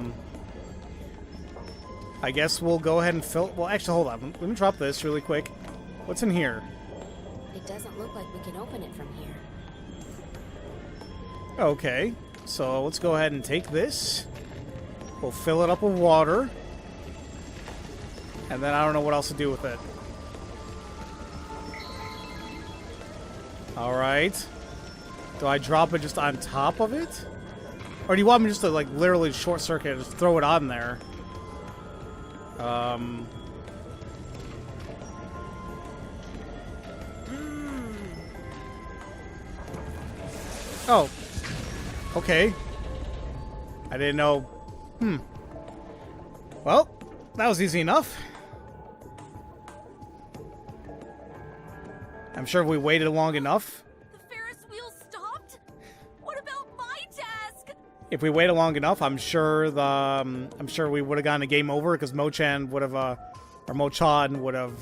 guess we'll go ahead and fill... Well, actually, hold on. Let me drop this really quick. What's in here? It doesn't look like we can open it from here. Okay. So let's go ahead and take this. We'll fill it up with water. And then I don't know what else to do with it. Alright. Do I drop it just on top of it? Or do you want me just to, like, literally short circuit and just throw it on there? Oh. Okay. I didn't know. Well, that was easy enough. I'm sure if we waited long enough. The Ferris wheel stopped? What about my task? If we waited long enough, I'm sure we would have gotten a game over because Mo-chan would have, or Mo-chan would have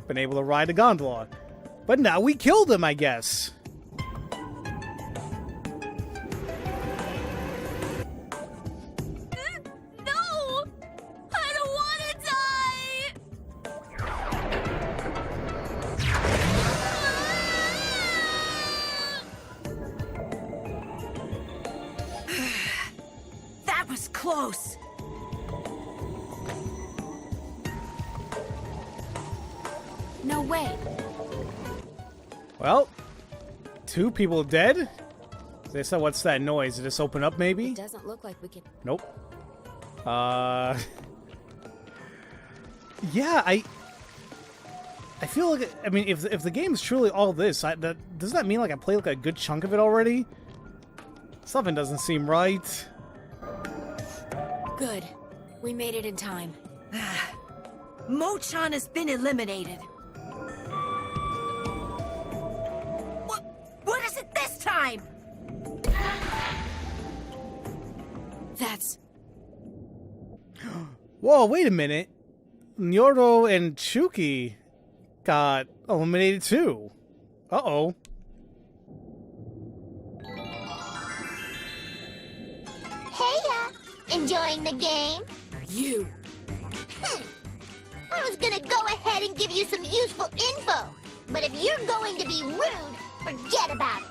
been able to ride the gondola. But now we killed him, I guess. No! I don't want to die! That was close! No way. Well, 2 people dead? They said, what's that noise? Did this open up, maybe? It doesn't look like we can... Nope. Yeah, I feel like, I mean, if the game's truly all this, does that mean, like, I played, like, a good chunk of it already? Something doesn't seem right. Good. We made it in time. Mo-chan has been eliminated. What is it this time? That's... Whoa, wait a minute. Nyoro and Chuki got eliminated too. Uh-oh. Enjoying the game? You. I was gonna go ahead and give you some useful info, but if you're going to be rude, forget about it.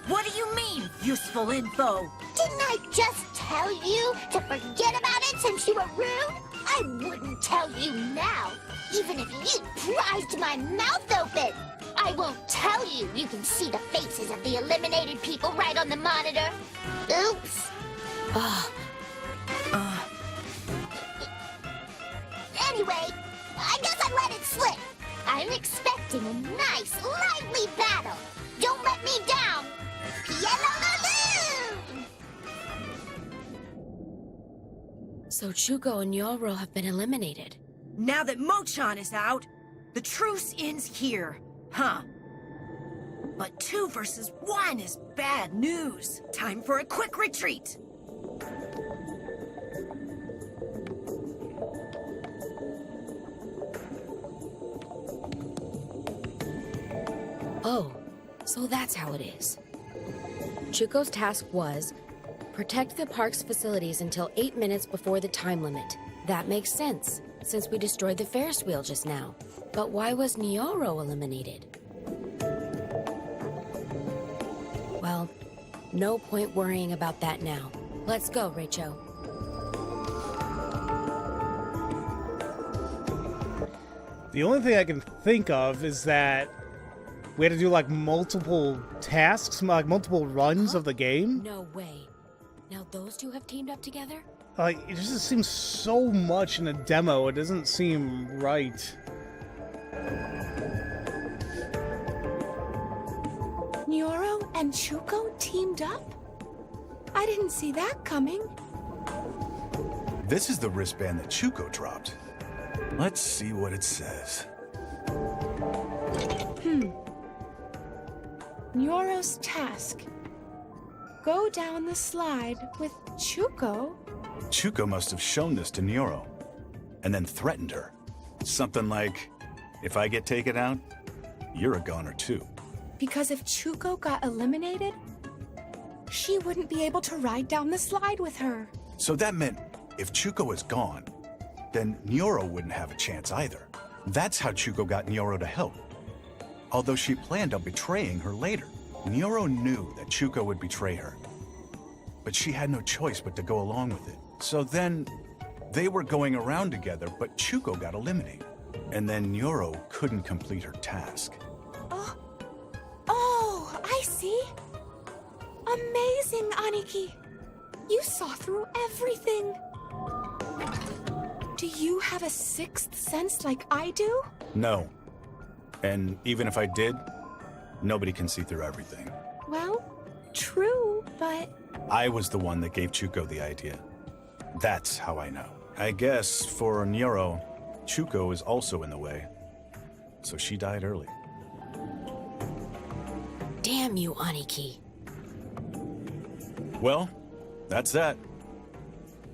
What do you mean, useful info? Didn't I just tell you to forget about it since you were rude? I wouldn't tell you now, even if you prized my mouth open. I won't tell you. You can see the faces of the eliminated people right on the monitor. Oops. Anyway, I guess I let it slip. I'm expecting a nice, lively battle. Don't let me down. Yellow. So Chuko and Nyoro have been eliminated. Now that Mochan is out, the truce ends here, huh? But 2 versus 1 is bad news. Time for a quick retreat. Oh, so that's how it is. Chuko's task was protect the park's facilities until 8 minutes before the time limit. That makes sense, since we destroyed the Ferris wheel just now. But why was Nyoro eliminated? Well, no point worrying about that now. Let's go, Rachel. The only thing I can think of is that we had to do like multiple tasks, like multiple runs of the game. No way. Now those two have teamed up together? Like, it just seems so much in a demo, it doesn't seem right. Nyoro and Chuko teamed up? I didn't see that coming. This is the wristband that Chuko dropped. Let's see what it says. Nyoro's task. Go down the slide with Chuko. Chuko must have shown this to Nyoro, and then threatened her. Something like, if I get taken out, you're a goner too. Because if Chuko got eliminated, she wouldn't be able to ride down the slide with her. So that meant if Chuko is gone, then Nyoro wouldn't have a chance either. That's how Chuko got Nyoro to help. Although she planned on betraying her later. Nyoro knew that Chuko would betray her, but she had no choice but to go along with it. So then, they were going around together, but Chuko got eliminated. And then Nyoro couldn't complete her task. Oh, I see. Amazing, Aniki. You saw through everything. Do you have a sixth sense like I do? No. And even if I did, nobody can see through everything. Well, true, but... I was the one that gave Chuko the idea. That's how I know. I guess for Nyoro, Chuko is also in the way. So she died early. Damn you, Aniki. Well, that's that.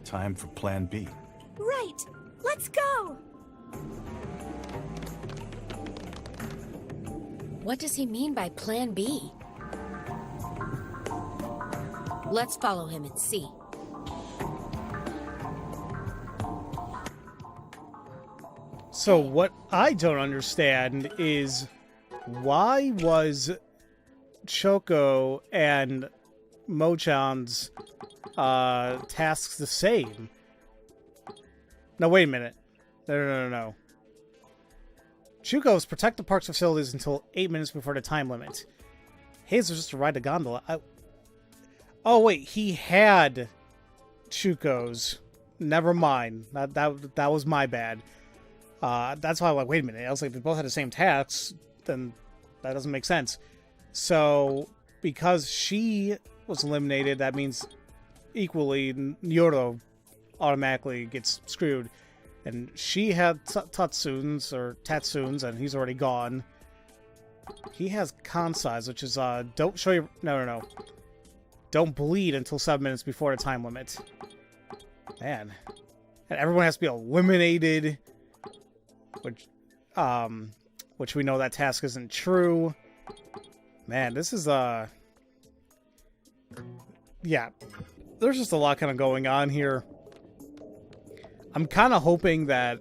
Time for Plan B. Right. Let's go. What does he mean by Plan B? Let's follow him and see. So what I don't understand is why was Choco and Mochan's tasks the same? No, wait a minute. No. Chuko's protect the park's facilities until 8 minutes before the time limit. Hayes was just to ride a gondola. Oh, wait. He had Chuko's. Never mind. That was my bad. That's why I'm like, wait a minute. I was like, they both had the same tasks. Then that doesn't make sense. So, because she was eliminated, that means equally Nyoro automatically gets screwed. And she had Tatsuns, and he's already gone. He has Kansai's, which is, don't show your... No. Don't bleed until 7 minutes before the time limit. Man. And everyone has to be eliminated. Which we know that task isn't true. Man, this is, yeah. There's just a lot kind of going on here. I'm kind of hoping that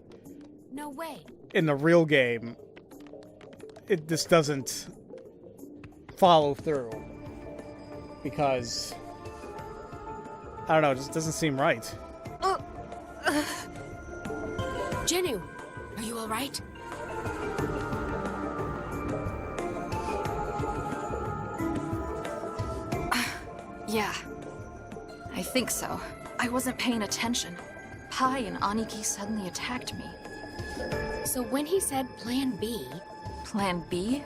No way. in the real game, this doesn't follow through. Because, I don't know, it just doesn't seem right. Jenu, are you alright? Yeah. I think so. I wasn't paying attention. Pai and Aniki suddenly attacked me. So when he said Plan B... Plan B?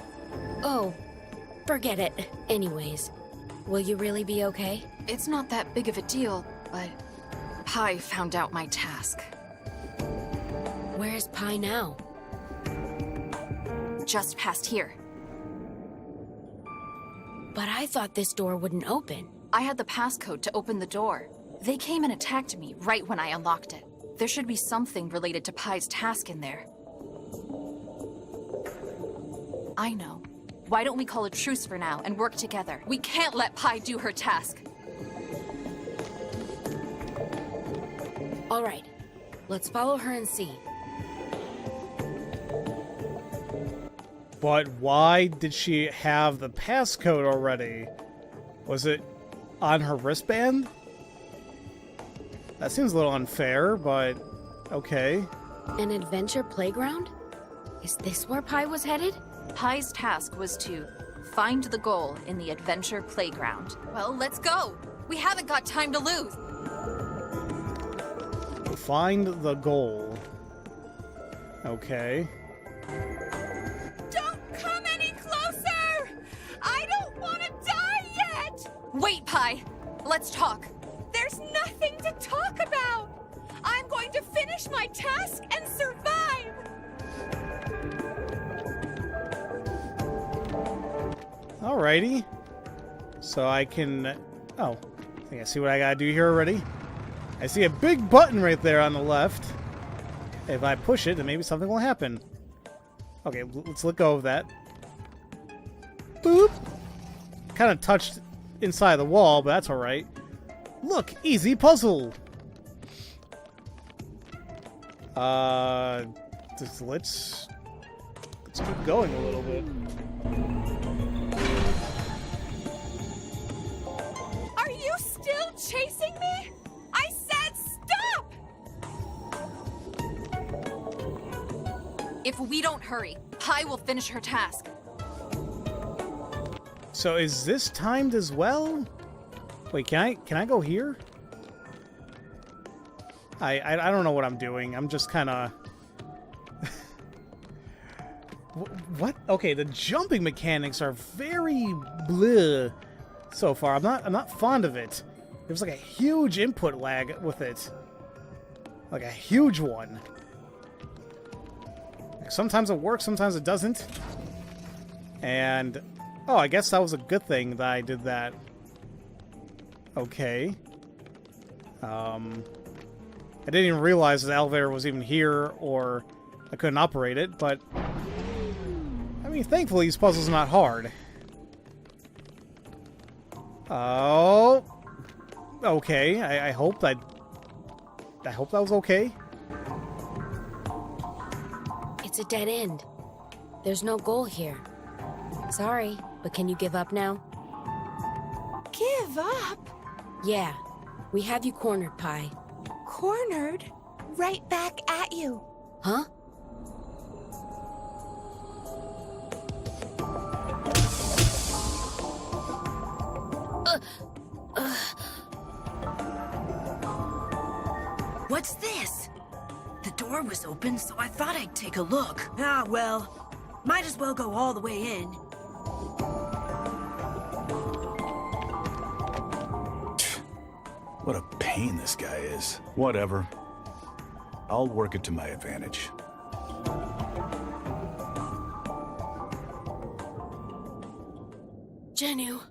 Oh, forget it. Anyways, will you really be okay? It's not that big of a deal, but Pai found out my task. Where's Pai now? Just past here. But I thought this door wouldn't open. I had the passcode to open the door. They came and attacked me right when I unlocked it. There should be something related to Pai's task in there. I know. Why don't we call a truce for now and work together? We can't let Pai do her task. All right, let's follow her and see. But why did she have the passcode already? Was it on her wristband? That seems a little unfair, but okay. An adventure playground? Is this where Pai was headed? Pai's task was to find the goal in the adventure playground. Well, let's go! We haven't got time to lose! Find the goal. Okay. Don't come any closer! I don't want to die yet! Wait, Pai! Let's talk. There's nothing to talk about! I'm going to finish my task and survive! Alrighty. So I can... Oh. I think I see what I gotta do here already. I see a big button right there on the left. If I push it, then maybe something will happen. Okay, let's let go of that. Boop! Kind of touched inside the wall, but that's alright. Look! Easy puzzle! Let's keep going a little bit. Are you still chasing me? I said stop! If we don't hurry, Pai will finish her task. So is this timed as well? Wait, can I go here? I don't know what I'm doing. I'm just kind of... What? Okay, the jumping mechanics are very bleh so far. I'm not fond of it. There's like a huge input lag with it. Like a huge one. Like sometimes it works, sometimes it doesn't. And oh, I guess that was a good thing that I did that. Okay. I didn't even realize the elevator was even here, or I couldn't operate it, but... I mean, thankfully, these puzzles are not hard. Oh... Okay, I hope that... I hope that was okay. It's a dead end. There's no goal here. Sorry, but can you give up now? Give up? Yeah, we have you cornered, Pai. Cornered? Right back at you. Huh? What's this? The door was open, so I thought I'd take a look. Ah, well, might as well go all the way in. What a pain this guy is. Whatever. I'll work it to my advantage. Jenu,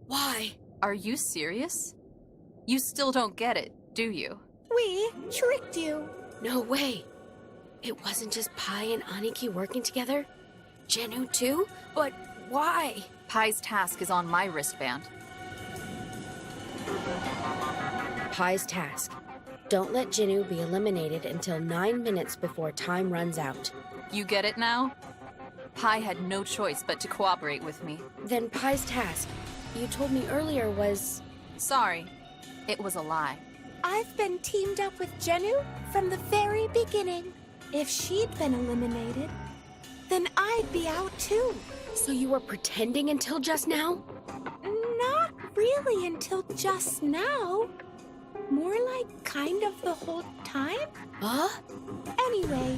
why? Are you serious? You still don't get it, do you? We tricked you. No way. It wasn't just Pai and Aniki working together? Jenu too? But why? Pai's task is on my wristband. Pai's task. Don't let Jinnu be eliminated until 9 minutes before time runs out. You get it now? Pi had no choice but to cooperate with me. Then Pi's task, you told me earlier, was... Sorry, it was a lie. I've been teamed up with Jinnu from the very beginning. If she'd been eliminated, then I'd be out too. So you were pretending until just now? Not really until just now. More like kind of the whole time. Huh? Anyway,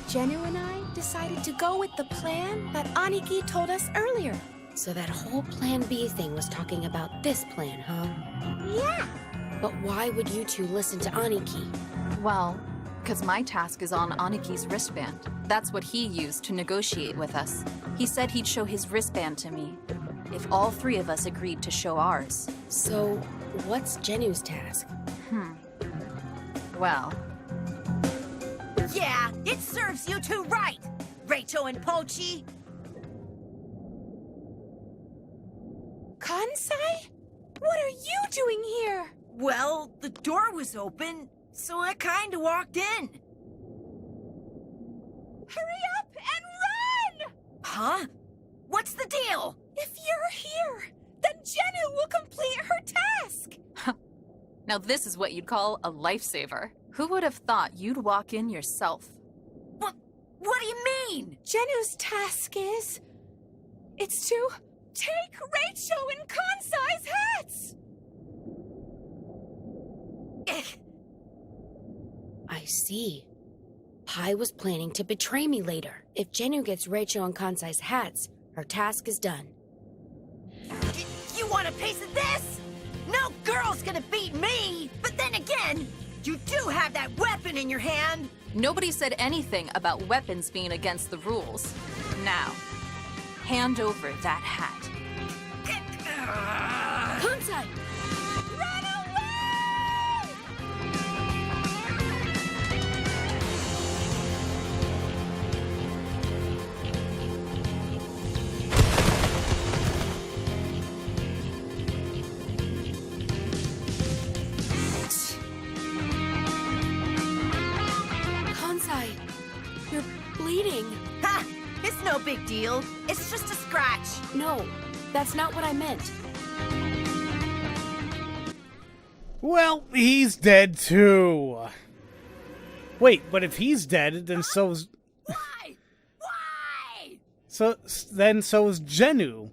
Jinnu and I decided to go with the plan that Aniki told us earlier. So that whole Plan B thing was talking about this plan, huh? Yeah. But why would you two listen to Aniki? Well, because my task is on Aniki's wristband. That's what he used to negotiate with us. He said he'd show his wristband to me if all three of us agreed to show ours. So, what's Jennu's task? Well... Yeah, it serves you two right, Rachel and Pochi. Kansai? What are you doing here? Well, the door was open, so I kinda walked in. Hurry up and run! Huh? What's the deal? If you're here, then Jinnu will complete her task! Now this is what you'd call a lifesaver. Who would have thought you'd walk in yourself? What do you mean? Jennu's task is... It's to take Rachel and Kansai's hats! I see. Pi was planning to betray me later. If Jinnu gets Rachel and Kansai's hats, her task is done. You want a piece of this? No girl's gonna beat me! But then again, you do have that weapon in your hand! Nobody said anything about weapons being against the rules. Now, hand over that hat. Kansai! Run away! Kansai, you're bleeding. Ha! It's no big deal. It's just a scratch. No, that's not what I meant. Well, he's dead too. Wait, but if he's dead, then so is... Why? Why? So is Jinnu.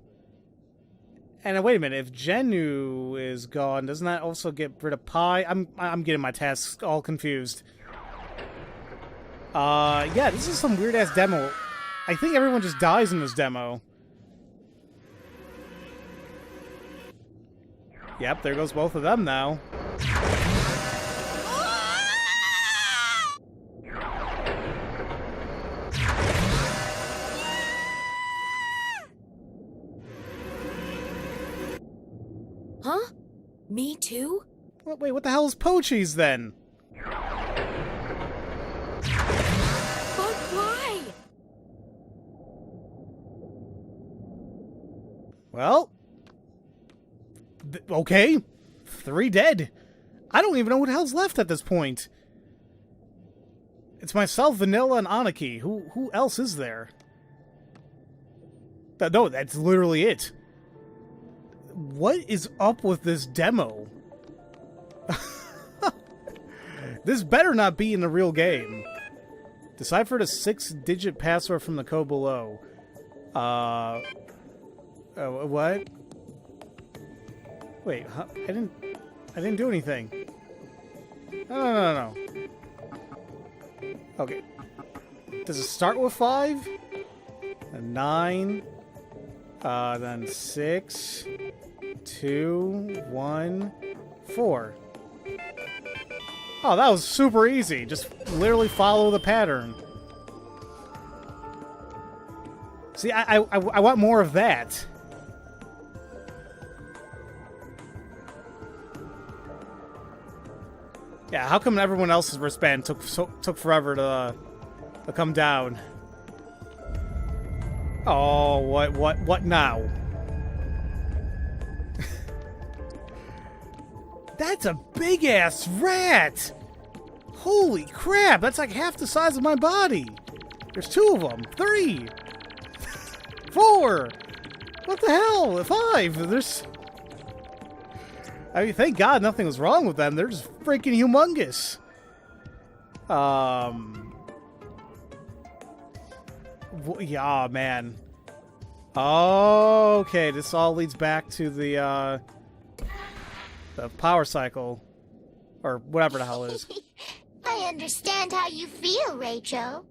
And wait a minute, if Jinnu is gone, doesn't that also get rid of Pi? I'm getting my tasks all confused. Yeah, this is some weird ass demo. I think everyone just dies in this demo. Yep, there goes both of them now. Huh? Me too? Wait, what the hell is Pochi's then? But why? Well... okay. 3 dead. I don't even know what hell's left at this point. It's myself, Vanilla, and Aniki. Who else is there? No, that's literally it. What is up with this demo? This better not be in the real game. Decipher the 6-digit password from the code below. What? Wait, huh? I didn't do anything. No. Okay. Does it start with 5? Then 9. Then 6. 2. 1. 4. Oh, that was super easy. Just literally follow the pattern. See, I want more of that. Yeah, how come everyone else's wristband took forever to come down? Oh, what now? That's a big ass rat. Holy crap, that's like half the size of my body. There's 2 of them. 3. 4. What the hell? 5. There's... I mean, thank God nothing was wrong with them. They're just freaking humongous. Yeah, man. Okay, this all leads back to the power cycle. Or whatever the hell it is. I understand how you feel, Rachel.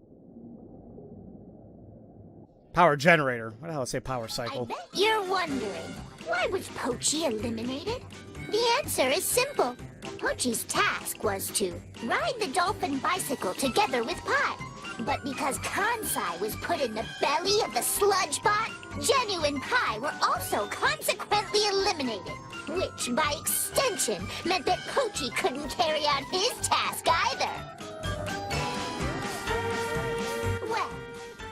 Power generator. What the hell did I say power cycle? I bet you're wondering, why was Pochi eliminated? The answer is simple. Pochi's task was to ride the dolphin bicycle together with Pi. But because Kansai was put in the belly of the sludge bot, Genu and Pi were also consequently eliminated. Which, by extension, meant that Pochi couldn't carry out his task either. Well,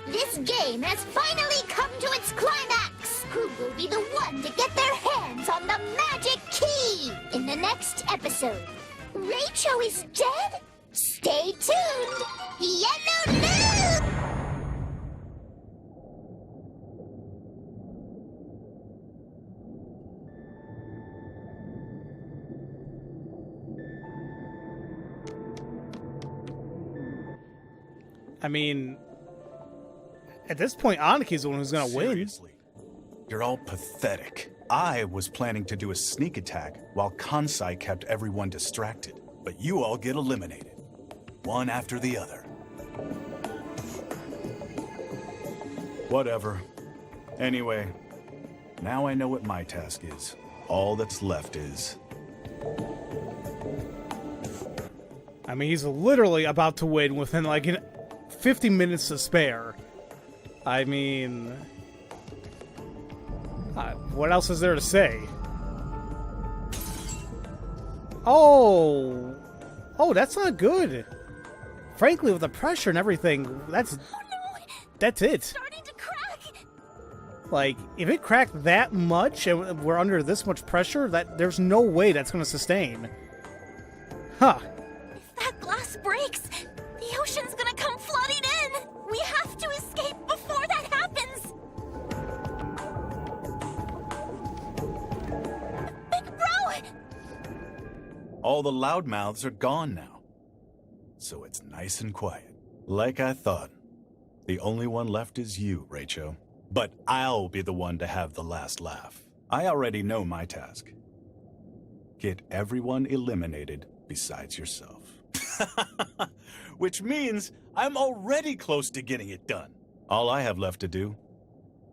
this game has finally come to its climax. Who will be the one to get their hands on the magic key? In the next episode, Rachel is dead? Stay tuned! Yellow Loop! I mean, at this point, Anaki's the one who's gonna win. Seriously, you're all pathetic. I was planning to do a sneak attack while Kansai kept everyone distracted, but you all get eliminated, one after the other. Whatever. Anyway, now I know what my task is. All that's left is... I mean, he's literally about to win within like 50 minutes to spare. I mean, what else is there to say? Oh, that's not good. Frankly, with the pressure and everything, that's it. Starting to crack. Like, if it cracked that much and we're under this much pressure, there's no way that's going to sustain. Huh. If that glass breaks, the ocean's gonna come flooding in. We have to escape before that happens. Big Bro! All the loudmouths are gone now. So it's nice and quiet. Like I thought. The only one left is you, Rachel. But I'll be the one to have the last laugh. I already know my task. Get everyone eliminated besides yourself. Which means I'm already close to getting it done. All I have left to do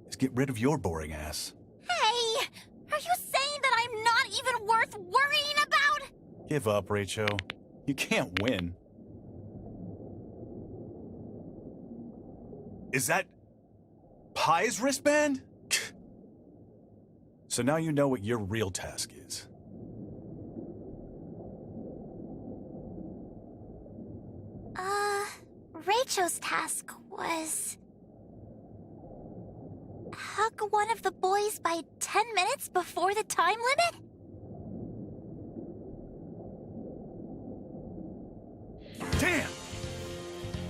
is get rid of your boring ass. Hey! Are you saying that I'm not even worth worrying about? Give up, Rachel. You can't win. Is that Pi's wristband? So now you know what your real task is. Rachel's task was... hug one of the boys by 10 minutes before the time limit? Damn!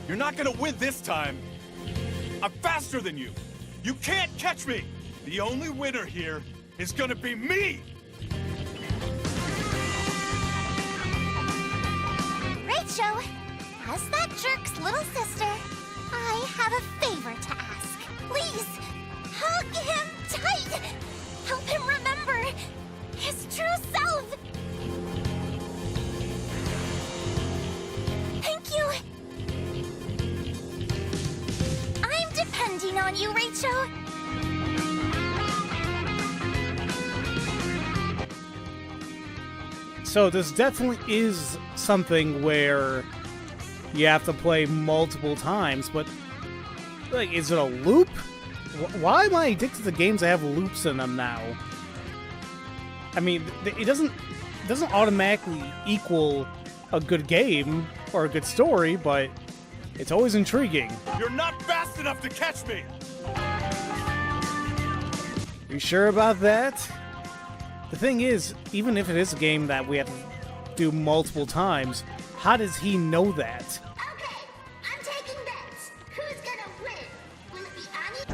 You're not gonna win this time. I'm faster than you. You can't catch me. The only winner here is gonna be me. Rachel, as that jerk's little sister, I have a favor to ask. Please, hug him tight. Help him remember his true self. Thank you. I'm depending on you, Rachel. So this definitely is something where you have to play multiple times, but like, is it a loop? Why am I addicted to games that have loops in them now? I mean, it doesn't automatically equal a good game or a good story, but it's always intriguing. You're not fast enough to catch me. You sure about that? The thing is, even if it is a game that we have to do multiple times, how does he know that? Okay, I'm taking bets. Who's gonna win? Will it be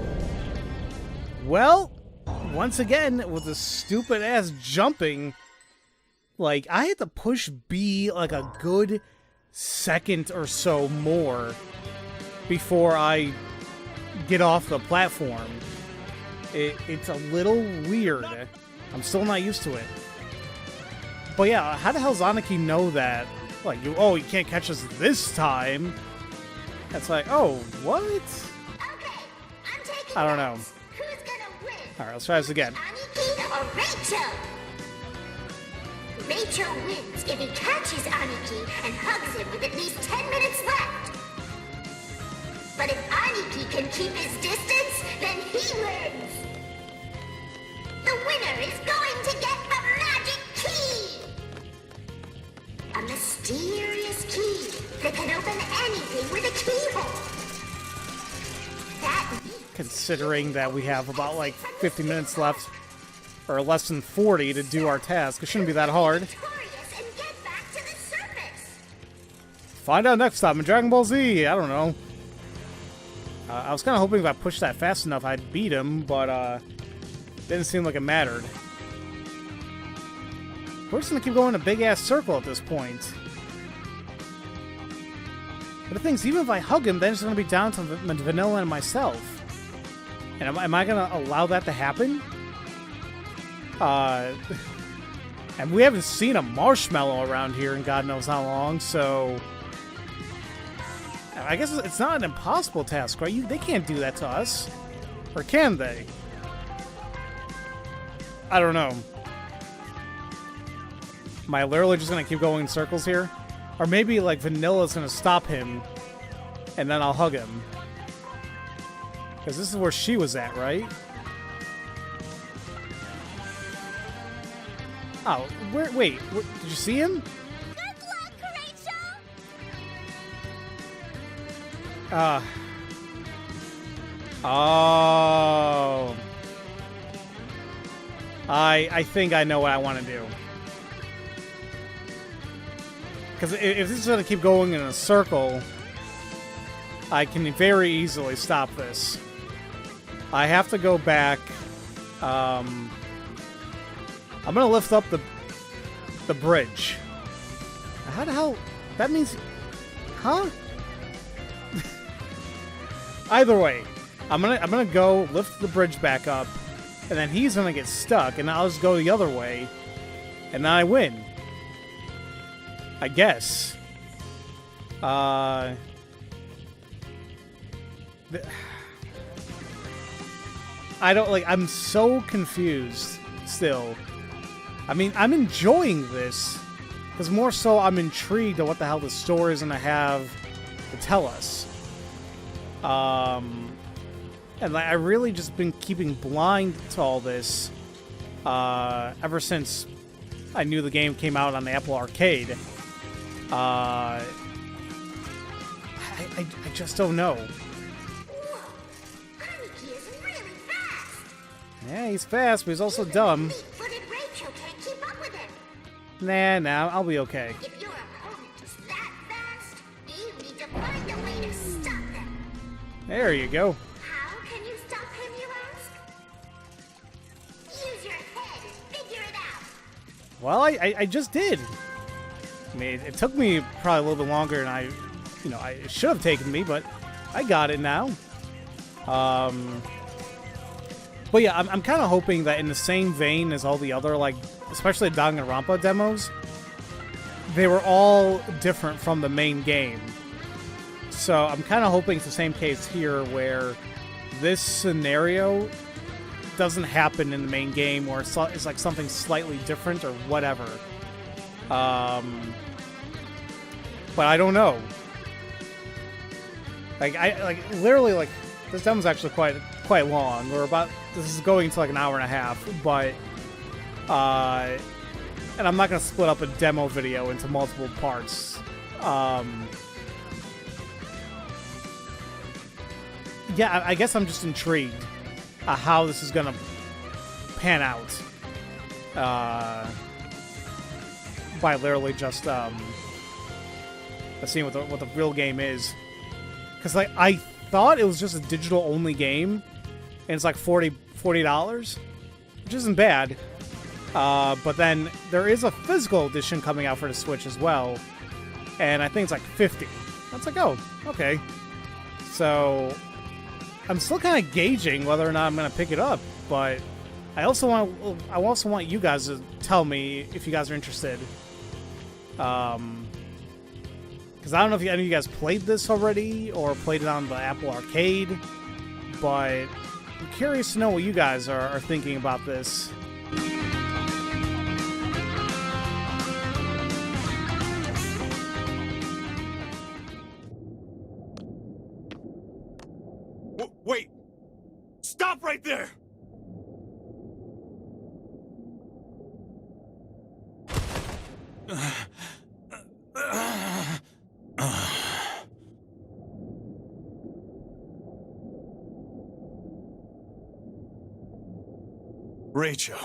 Ani? Well, once again, with the stupid-ass jumping, like, I had to push B like a good second or so more before I get off the platform. It's a little weird. I'm still not used to it. But yeah, how the hell does Aniki know that? Like, you can't catch us this time. That's like, oh, what? Okay, I'm taking I don't know. bets. Who's gonna win? Alright, let's try this again. Aniki or Rachel? Rachel wins if he catches Aniki and hugs him with at least 10 minutes left. But if Aniki can keep his distance, then he wins. The winner is going to get the magic key. A mysterious key that can open anything with a keyhole. That Considering that we have about like 50 minutes left, or less than 40 to do our task, it shouldn't be that hard. victorious and get back to the surface. Find out next time in Dragon Ball Z. I don't know. I was kind of hoping if I pushed that fast enough I'd beat him, but didn't seem like it mattered. We're just gonna keep going in a big-ass circle at this point. But the thing is, even if I hug him, then it's gonna be down to Vanilla and myself. And am I gonna allow that to happen? And we haven't seen a marshmallow around here in God knows how long, so I guess it's not an impossible task, right? They can't do that to us. Or can they? I don't know. Am I literally just gonna keep going in circles here? Or maybe, like, Vanilla's gonna stop him, and then I'll hug him. Because this is where she was at, right? Oh, wait, did you see him? Good luck, Rachel! Oh. I think I know what I want to do. Because if this is going to keep going in a circle, I can very easily stop this. I have to go back. I'm going to lift up the bridge. How the hell? That means... Huh? Either way, I'm gonna go lift the bridge back up, and then he's gonna get stuck, and I'll just go the other way, and then I win. I guess. I don't like. I'm so confused still. I mean, I'm enjoying this, because more so I'm intrigued at what the hell the story is gonna have to tell us. And I really just been keeping blind to all this ever since I knew the game came out on the Apple Arcade. I just don't know. Whoa, Aniki is really fast. Yeah, he's fast, but he's also dumb. Fleet-footed Rachel can't keep up with him. Nah, I'll be okay. If your opponent is that fast, you need to find a way to stop them. There you go. How can you stop him, you ask? Use your head and figure it out. Well, I just did. I mean, it took me probably a little bit longer than I should have taken me, but I got it now. But yeah, I'm kind of hoping that in the same vein as all the other, like, especially Danganronpa demos, they were all different from the main game. So I'm kind of hoping it's the same case here, where this scenario doesn't happen in the main game, or it's like something slightly different or whatever. But I don't know. Literally, this demo's actually quite long. This is going to like an hour and a half, but and I'm not gonna split up a demo video into multiple parts. Yeah, I guess I'm just intrigued how this is gonna pan out. By literally just seeing what the real game is. Because like I thought it was just a digital only game, and it's like $40, which isn't bad. But then there is a physical edition coming out for the Switch as well, and I think it's like $50. That's like, oh, okay. So I'm still kind of gauging whether or not I'm gonna pick it up, but I also want you guys to tell me if you guys are interested. Because I don't know if any of you guys played this already or played it on the Apple Arcade, but I'm curious to know what you guys are thinking about this. Wait! Stop right there! Rachel,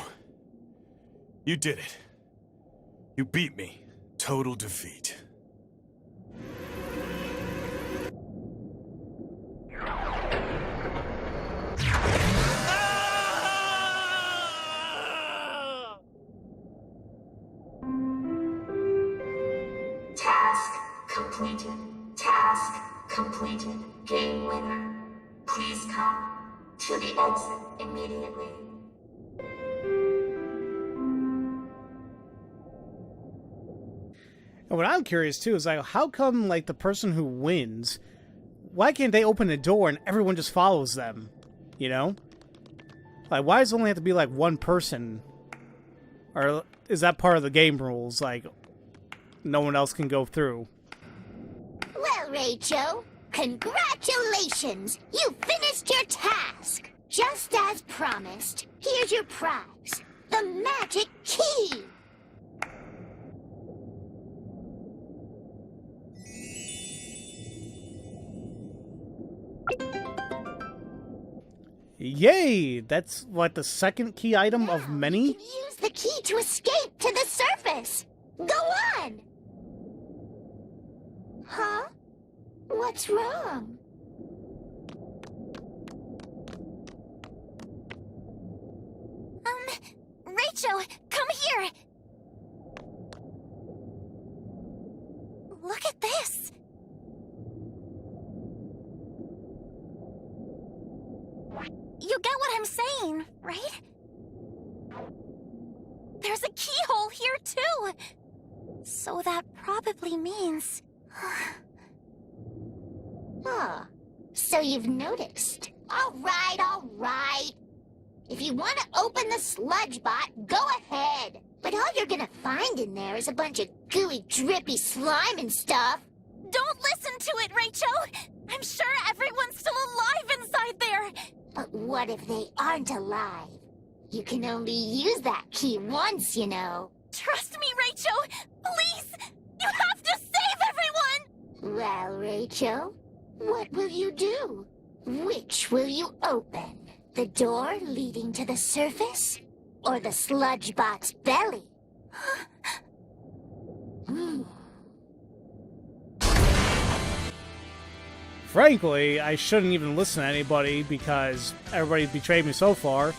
you did it. You beat me. Total defeat. Task completed. Task completed. Game winner. Please come to the exit immediately. And what I'm curious too is like, how come like the person who wins, why can't they open the door and everyone just follows them? You know, like why does it only have to be like one person? Or is that part of the game rules? Like no one else can go through. Well, Rachel, congratulations! You finished your task! Just as promised, here's your prize, the magic key! Yay! That's what, the second key item of many? You can use the key to escape to the surface! Go on! Huh? What's wrong? Rachel, come here! Look at this! You get what I'm saying, right? There's a keyhole here, too! So that probably means... Oh, so you've noticed. All right. If you want to open the sludge bot, go ahead. But all you're gonna find in there is a bunch of gooey, drippy slime and stuff. Don't listen to it, Rachel! I'm sure everyone's still alive inside there! But what if they aren't alive? You can only use that key once, you know. Trust me, Rachel! Please! You have to save everyone! Well, Rachel, what will you do? Which will you open? The door leading to the surface? Or the sludge bot's belly? Frankly, I shouldn't even listen to anybody because everybody betrayed me so far.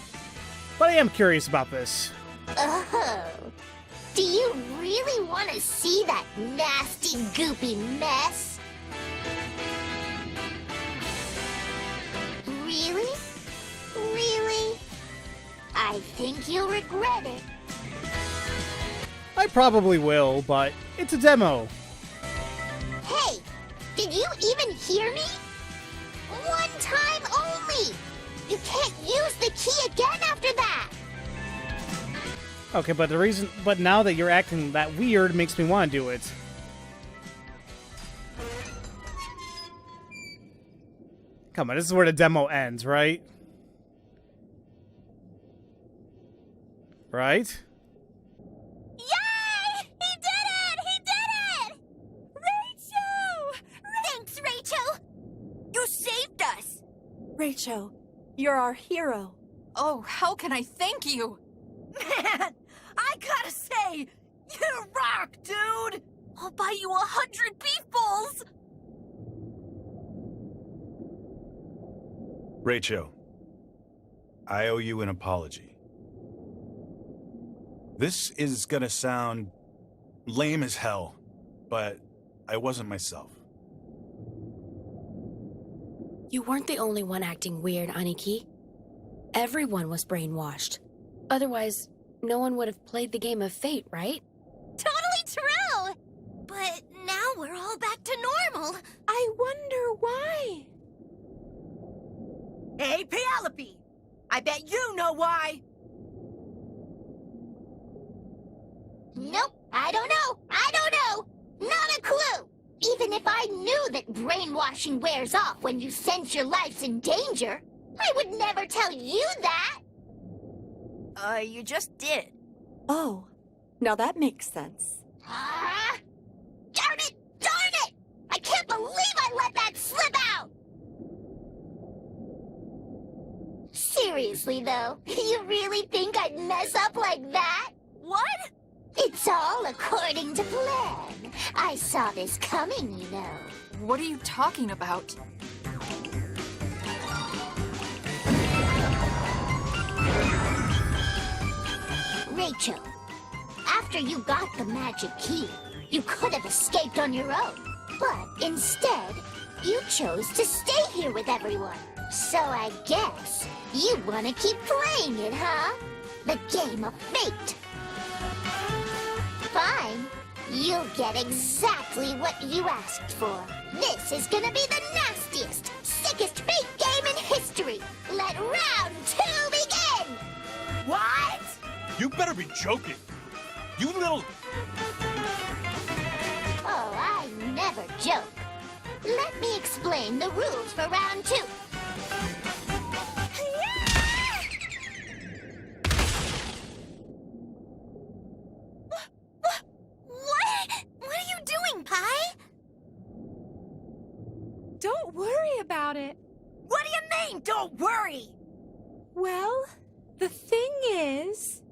But I am curious about this. Oh, do you really want to see that nasty, goopy mess? Really? Really? I think you'll regret it. I probably will, but it's a demo. Hey, did you even hear me? One time only! You can't use the key again after that! Okay, but now that you're acting that weird makes me want to do it. Come on, this is where the demo ends, right? Right? Yay! He did it! He did it! Rachel! Thanks, Rachel! You saved us! Rachel, you're our hero. Oh, how can I thank you? Man, I gotta say, you rock, dude! I'll buy you 100 beef bowls! Rachel, I owe you an apology. This is gonna sound lame as hell, but I wasn't myself. You weren't the only one acting weird, Aniki. Everyone was brainwashed. Otherwise, no one would have played the game of fate, right? Totally true! But now we're all back to normal. I wonder why. Hey, Penelope! I bet you know why! Nope, I don't know. I don't know. Not a clue. Even if I knew that brainwashing wears off when you sense your life's in danger, I would never tell you that. You just did. Oh, now that makes sense. Ah! Darn it! Darn it! I can't believe I let that slip out! Seriously, though, you really think I'd mess up like that? What? It's all according to plan. I saw this coming, you know. What are you talking about? Rachel, after you got the magic key, you could have escaped on your own. But instead, you chose to stay here with everyone. So I guess you want to keep playing it, huh? The game of fate. Fine. You'll get exactly what you asked for. This is gonna be the nastiest, sickest fate game in history. Let round 2 begin! What? You better be joking. You little... Oh, I never joke. Let me explain the rules for round 2. What are you doing, Pi? Don't worry about it. What do you mean, don't worry? Well, the thing is...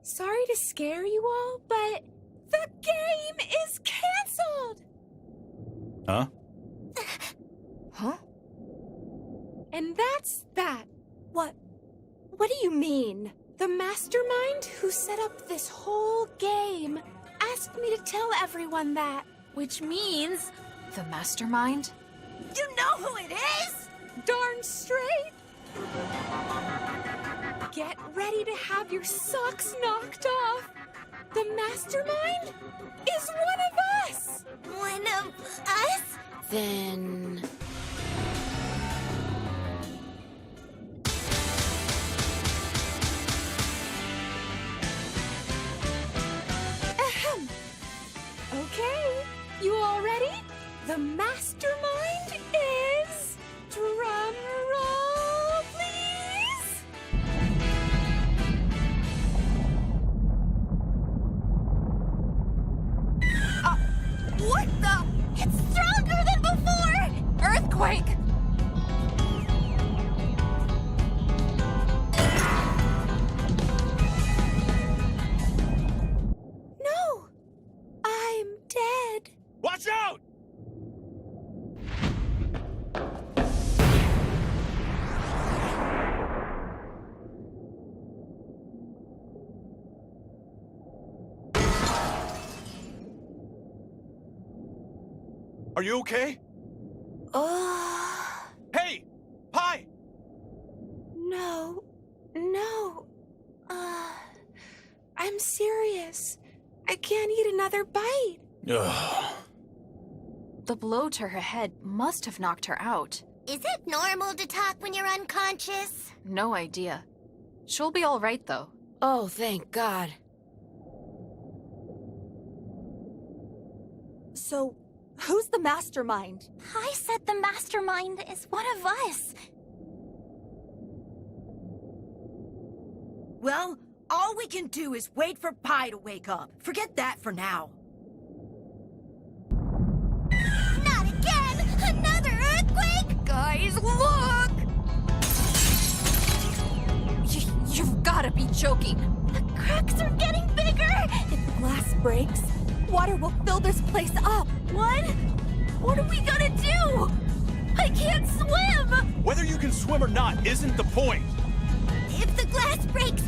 Sorry to scare you all, but the game is canceled! Huh? Huh? And that's that. What do you mean? The mastermind who set up this whole game asked me to tell everyone that. Which means... The mastermind? You know who it is? Darn straight! Get ready to have your socks knocked off. The mastermind is one of us! One of us? Then... Ahem. Okay, you all ready? The mastermind is... Drum roll, please! What the? It's stronger than before! Earthquake! No! I'm dead. Watch out! Are you okay? Hey! Hi! No. I'm serious. I can't eat another bite. Ugh. The blow to her head must have knocked her out. Is it normal to talk when you're unconscious? No idea. She'll be all right, though. Oh, thank God. So, who's the mastermind? I said the mastermind is one of us. Well, all we can do is wait for Pi to wake up. Forget that for now. Not again! Another earthquake! Guys, look! You've gotta be joking. The cracks are getting bigger! If the glass breaks, water will fill this place up. What? What are we gonna do? I can't swim! Whether you can swim or not isn't the point. If the glass breaks,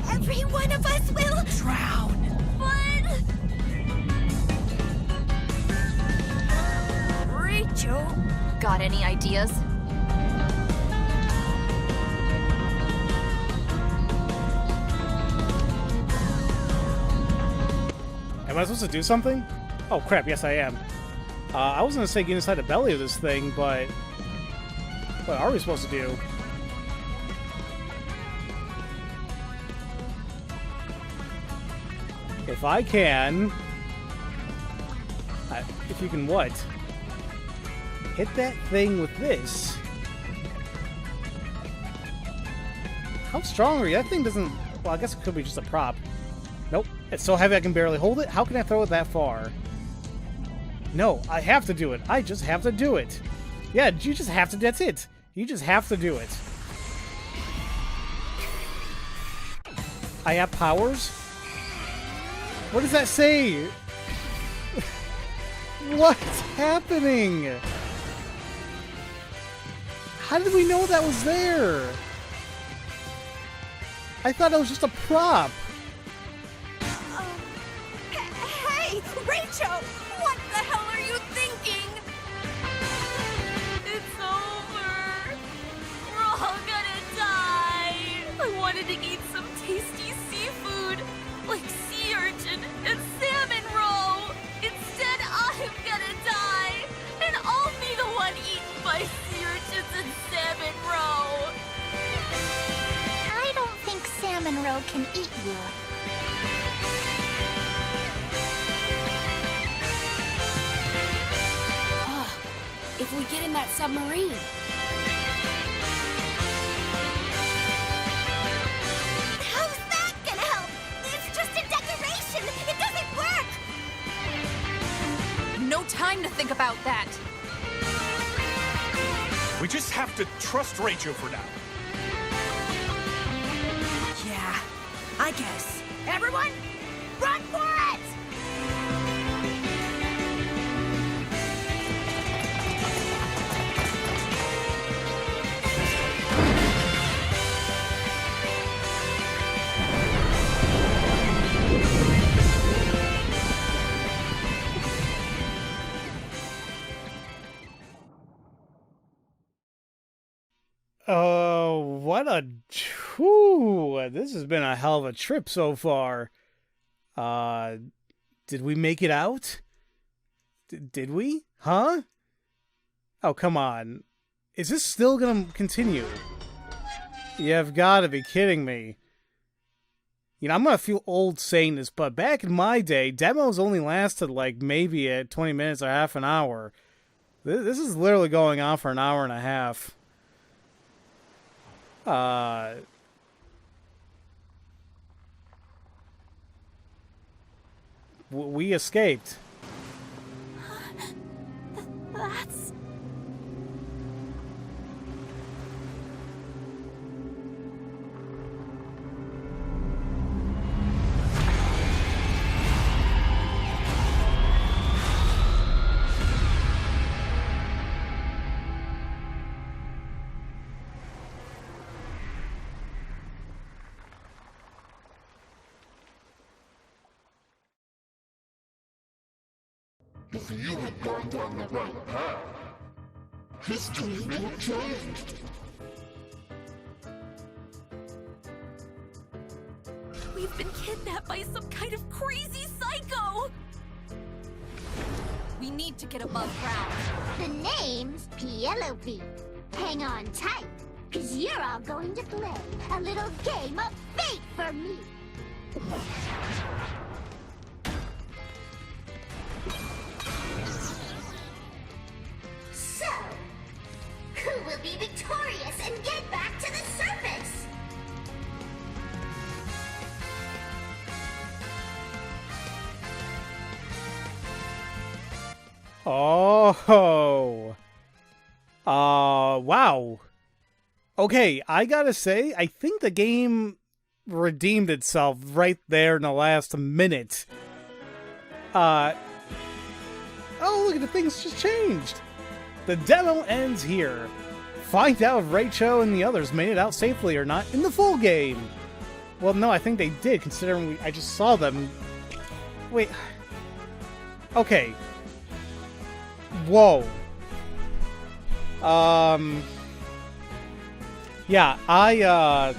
every one of us will drown. But... Rachel... Got any ideas? Am I supposed to do something? Oh crap, yes I am. I was gonna say get inside the belly of this thing, but... What are we supposed to do? If I can... if you can what? Hit that thing with this. How strong are you? That thing doesn't... Well, I guess it could be just a prop. Nope. It's so heavy I can barely hold it. How can I throw it that far? No, I have to do it. I just have to do it. Yeah, you just have to... That's it. You just have to do it. I have powers? What does that say? What's happening? How did we know that was there? I thought it was just a prop. Hey, Rachel! What the hell are you thinking? It's over. We're all gonna die. I wanted to eat some tasty seafood, like sea urchin and salmon roe. Instead, I'm gonna die, and I'll be the one eaten by sea urchins and salmon roe. I don't think salmon roe can eat you. If we get in that submarine. How's that gonna help? It's just a decoration. It doesn't work. No time to think about that. We just have to trust Rachel for now. Yeah, I guess. Everyone, run for it! Oh, what a... Whew, this has been a hell of a trip so far. Did we make it out? Did we? Huh? Oh, come on. Is this still gonna continue? You've gotta be kidding me. You know, I'm gonna feel old saying this, but back in my day, demos only lasted like maybe 20 minutes or half an hour. This is literally going on for an hour and a half. We escaped. That's... If you had gone down the right path, history may have changed. We've been kidnapped by some kind of crazy psycho! We need to get above ground. The name's Penelope. Hang on tight, cause you're all going to play a little game of fate for me. So, who will be victorious and get back to the surface? Oh. Wow. Okay, I gotta say, I think the game redeemed itself right there in the last minute. Oh, look at the things just changed. the demo ends here. Find out if Rachel and the others made it out safely or not in the full game. Well, no, I think they did, considering I just saw them. Wait. Okay. Whoa. Yeah, I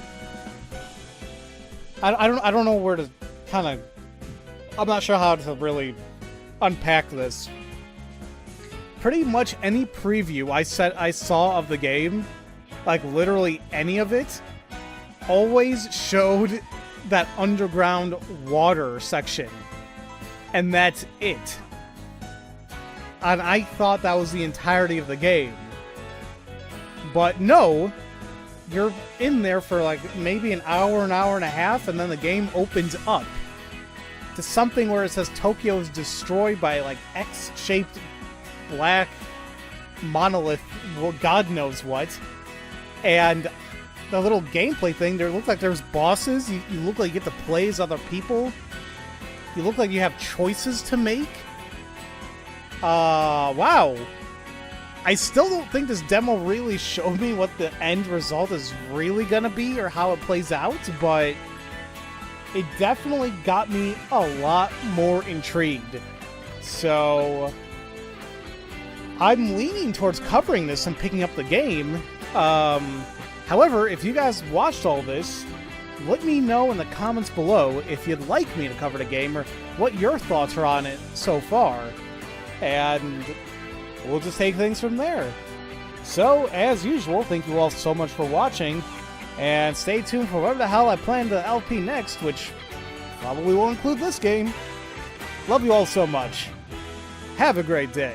don't know where to kind of... I'm not sure how to really unpack this. Pretty much any preview I saw of the game, like literally any of it, always showed that underground water section. And that's it. And I thought that was the entirety of the game. But no, you're in there for like maybe an hour and a half, and then the game opens up to something where it says Tokyo is destroyed by like X-shaped black monolith, well, God knows what. And the little gameplay thing, there looks like there's bosses. You look like you get to play as other people. You look like you have choices to make. Wow. I still don't think this demo really showed me what the end result is really gonna be or how it plays out, but it definitely got me a lot more intrigued. So I'm leaning towards covering this and picking up the game. However, if you guys watched all this, let me know in the comments below if you'd like me to cover the game or what your thoughts are on it so far. And we'll just take things from there. So, as usual, thank you all so much for watching, and stay tuned for whatever the hell I plan to LP next, which probably will include this game. Love you all so much. Have a great day.